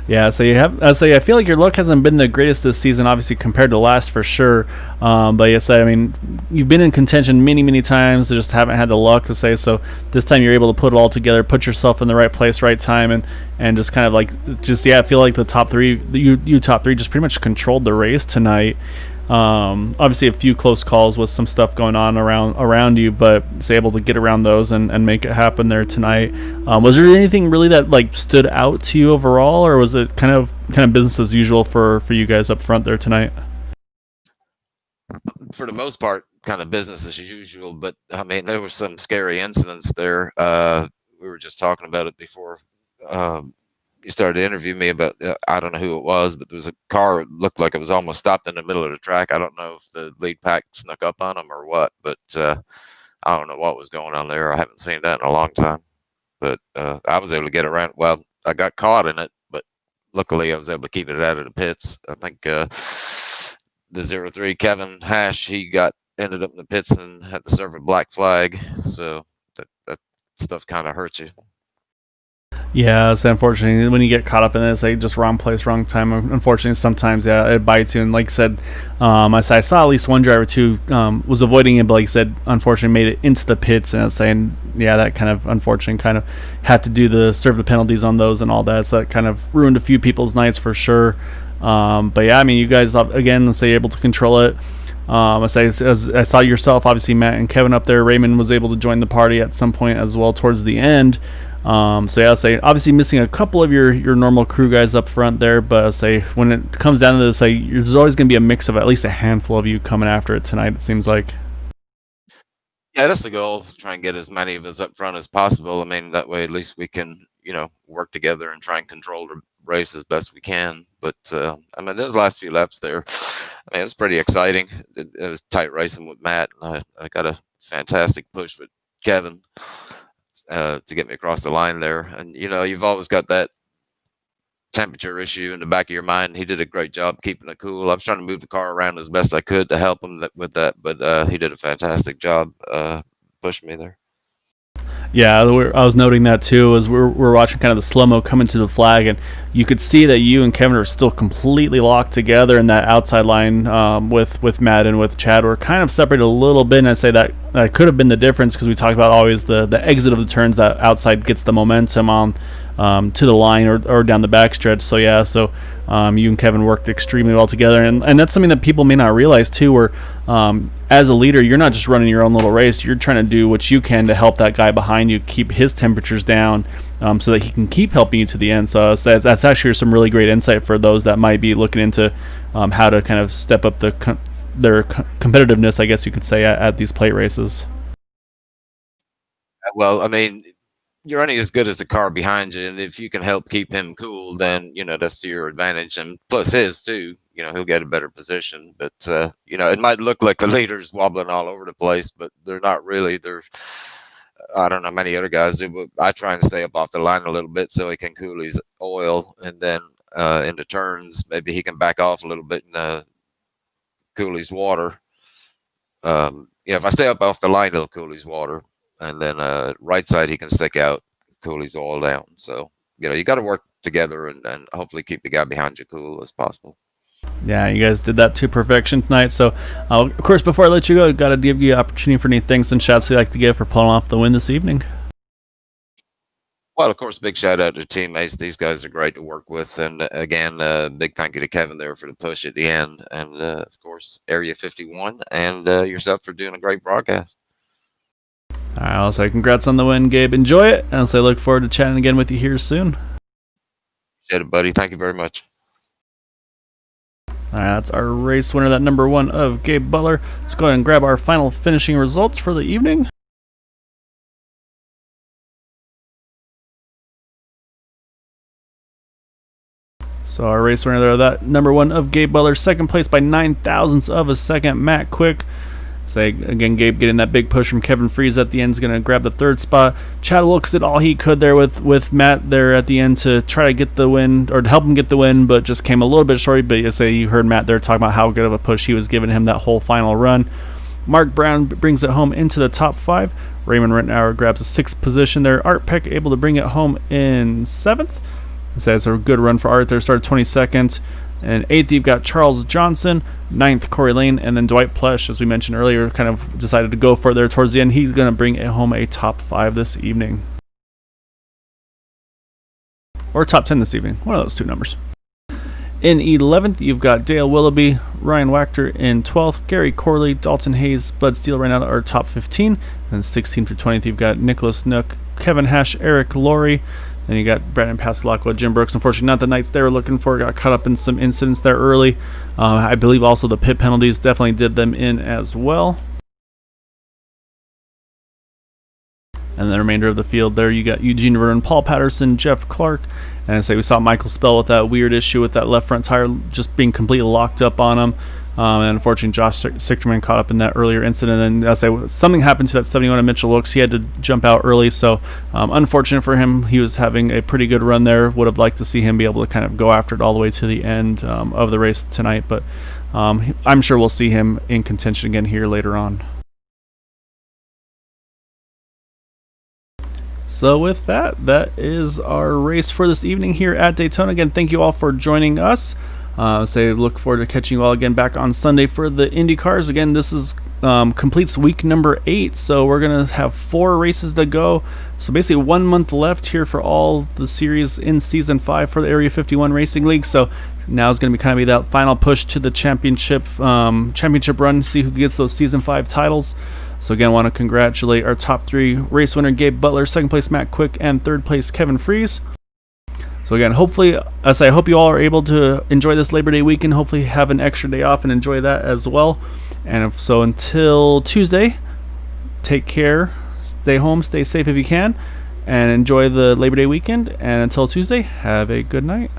Yeah, so I feel like your luck hasn't been the greatest this season, obviously compared to last for sure. But yes, I mean, you've been in contention many times, just haven't had the luck to say. So this time you're able to put it all together, put yourself in the right place, right time, and just kind of like I feel like the top three, you top three, just pretty much controlled the race tonight. Obviously a few close calls with some stuff going on around you, but was able to get around those and make it happen there tonight. Was there anything really that like stood out to you overall, or was it kind of business as usual for you guys up front there tonight? For the most part, kind of business as usual. But I mean, there were some scary incidents there. We were just talking about it before you started to interview me about. I don't know who it was, but there was a car. It looked like it was almost stopped in the middle of the track. I don't know if the lead pack snuck up on them or what, but I don't know what was going on there. I haven't seen that in a long time. But I was able to get around. Well, I got caught in it, but luckily I was able to keep it out of the pits. I think the 03 Kevin Hash, he ended up in the pits and had to serve a black flag. So that stuff kind of hurts you. Yeah, it's unfortunately when you get caught up in this, like just wrong place, wrong time. Unfortunately, sometimes it bites you. And like I said, I saw at least one driver too was avoiding it, but like I said, unfortunately made it into the pits, and it's saying, yeah, that kind of unfortunately kind of had to serve the penalties on those and all that. So that kind of ruined a few people's nights for sure. But yeah, I mean, you guys again, let's say able to control it. I saw yourself, obviously Matt and Kevin up there. Raymond was able to join the party at some point as well towards the end. So yeah, I'll say obviously missing a couple of your normal crew guys up front there, but I'll say when it comes down to this, there's always going to be a mix of at least a handful of you coming after it tonight. It seems like. Yeah, that's the goal. Try and get as many of us up front as possible. I mean, that way at least we can, work together and try and control the race as best we can. But I mean, those last few laps there, I mean, it was pretty exciting. It was tight racing with Matt. I got a fantastic push with Kevin to get me across the line there. And you've always got that temperature issue in the back of your mind. He did a great job keeping it cool. I was trying to move the car around as best I could to help him with that, but he did a fantastic job pushing me there. Yeah, I was noting that too as we're watching kind of the slow-mo coming to the flag, and you could see that you and Kevin are still completely locked together in that outside line with Matt and with Chad. We're kind of separated a little bit, and I'd say that could have been the difference because we talked about always the exit of the turns, that outside gets the momentum on to the line or down the backstretch. So yeah, you and Kevin worked extremely well together, and that's something that people may not realize too, where as a leader, you're not just running your own little race, you're trying to do what you can to help that guy behind you keep his temperatures down so that he can keep helping you to the end. So that's actually some really great insight for those that might be looking into how to kind of step up their competitiveness, I guess you could say, at these plate races. Well, I mean, you're only as good as the car behind you, and if you can help keep him cool, then that's to your advantage, and plus his too. He'll get a better position. But it might look like the leader's wobbling all over the place, but they're not really. I don't know many other guys do, but I try and stay up off the line a little bit so he can cool his oil, and then in the turns maybe he can back off a little bit and cool his water. If I stay up off the line, he'll cool his water. And then right side he can stick out, cool his oil down. So you got to work together and hopefully keep the guy behind you cool as possible. Yeah, you guys did that to perfection tonight. So of course, before I let you go, I've got to give you an opportunity for any thanks and shouts you'd like to give for pulling off the win this evening. Well, of course, big shout out to teammates. These guys are great to work with, and again, big thank you to Kevin there for the push at the end, and of course Area 51 and yourself for doing a great broadcast. All right, I'll say congrats on the win, Gabe. Enjoy it, and I'll say look forward to chatting again with you here soon. Appreciate it, buddy. Thank you very much. All right, that's our race winner, that number one of Gabe Butler. Let's go ahead and grab our final finishing results for the evening. So our race winner there, that number one of Gabe Butler, second place by 9,000ths of a second, Matt Quick. Say again, Gabe getting that big push from Kevin Freeze at the end is going to grab the third spot. Chad Wilkes did all he could there with Matt there at the end to try to get the win, or to help him get the win, but just came a little bit short. But you heard Matt there talking about how good of a push he was giving him that whole final run. Mark Brown brings it home into the top 5. Raymond Rittenauer grabs a 6th position there. Art Peck able to bring it home in 7th. So it's a good run for Arthur. Started 22nd. And 8th, you've got Charles Johnson. 9th, Corey Lane. And then Dwight Plesh, as we mentioned earlier, kind of decided to go for it there towards the end. He's going to bring home a top 5 this evening. Or top 10 this evening. One of those two numbers. In 11th, you've got Dale Willoughby, Ryan Wachter in 12th, Gary Corley, Dalton Hayes, Bud Steele right now are top 15. And 16th through 20th, you've got Nicholas Nook, Kevin Hash, Eric Laurie. Then you got Brandon Pastelacqua, Jim Brooks. Unfortunately, not the nights they were looking for. Got caught up in some incidents there early. I believe also the pit penalties definitely did them in as well. And the remainder of the field there, you got Eugene Vernon, Paul Patterson, Jeff Clark. And I say we saw Michael Spell with that weird issue with that left front tire just being completely locked up on him. And unfortunately, Josh Sichterman caught up in that earlier incident. And I say something happened to that 71 of Mitchell Wilkes. He had to jump out early, so unfortunate for him. He was having a pretty good run there. Would have liked to see him be able to kind of go after it all the way to the end of the race tonight. But I'm sure we'll see him in contention again here later on. So with that, that is our race for this evening here at Daytona. Again, thank you all for joining us. Look forward to catching you all again back on Sunday for the Indy cars. Again, this is completes week number 8, so we're going to have 4 races to go. So basically 1 month left here for all the series in Season 5 for the Area 51 Racing League. So now is going to be that final push to the championship run, see who gets those Season 5 titles. So again, I want to congratulate our top 3 race winner, Gabe Butler, 2nd place, Matt Quick, and 3rd place, Kevin Fries. So again, hopefully, I hope you all are able to enjoy this Labor Day weekend, hopefully have an extra day off and enjoy that as well. And so until Tuesday, take care, stay home, stay safe if you can, and enjoy the Labor Day weekend. And until Tuesday, have a good night.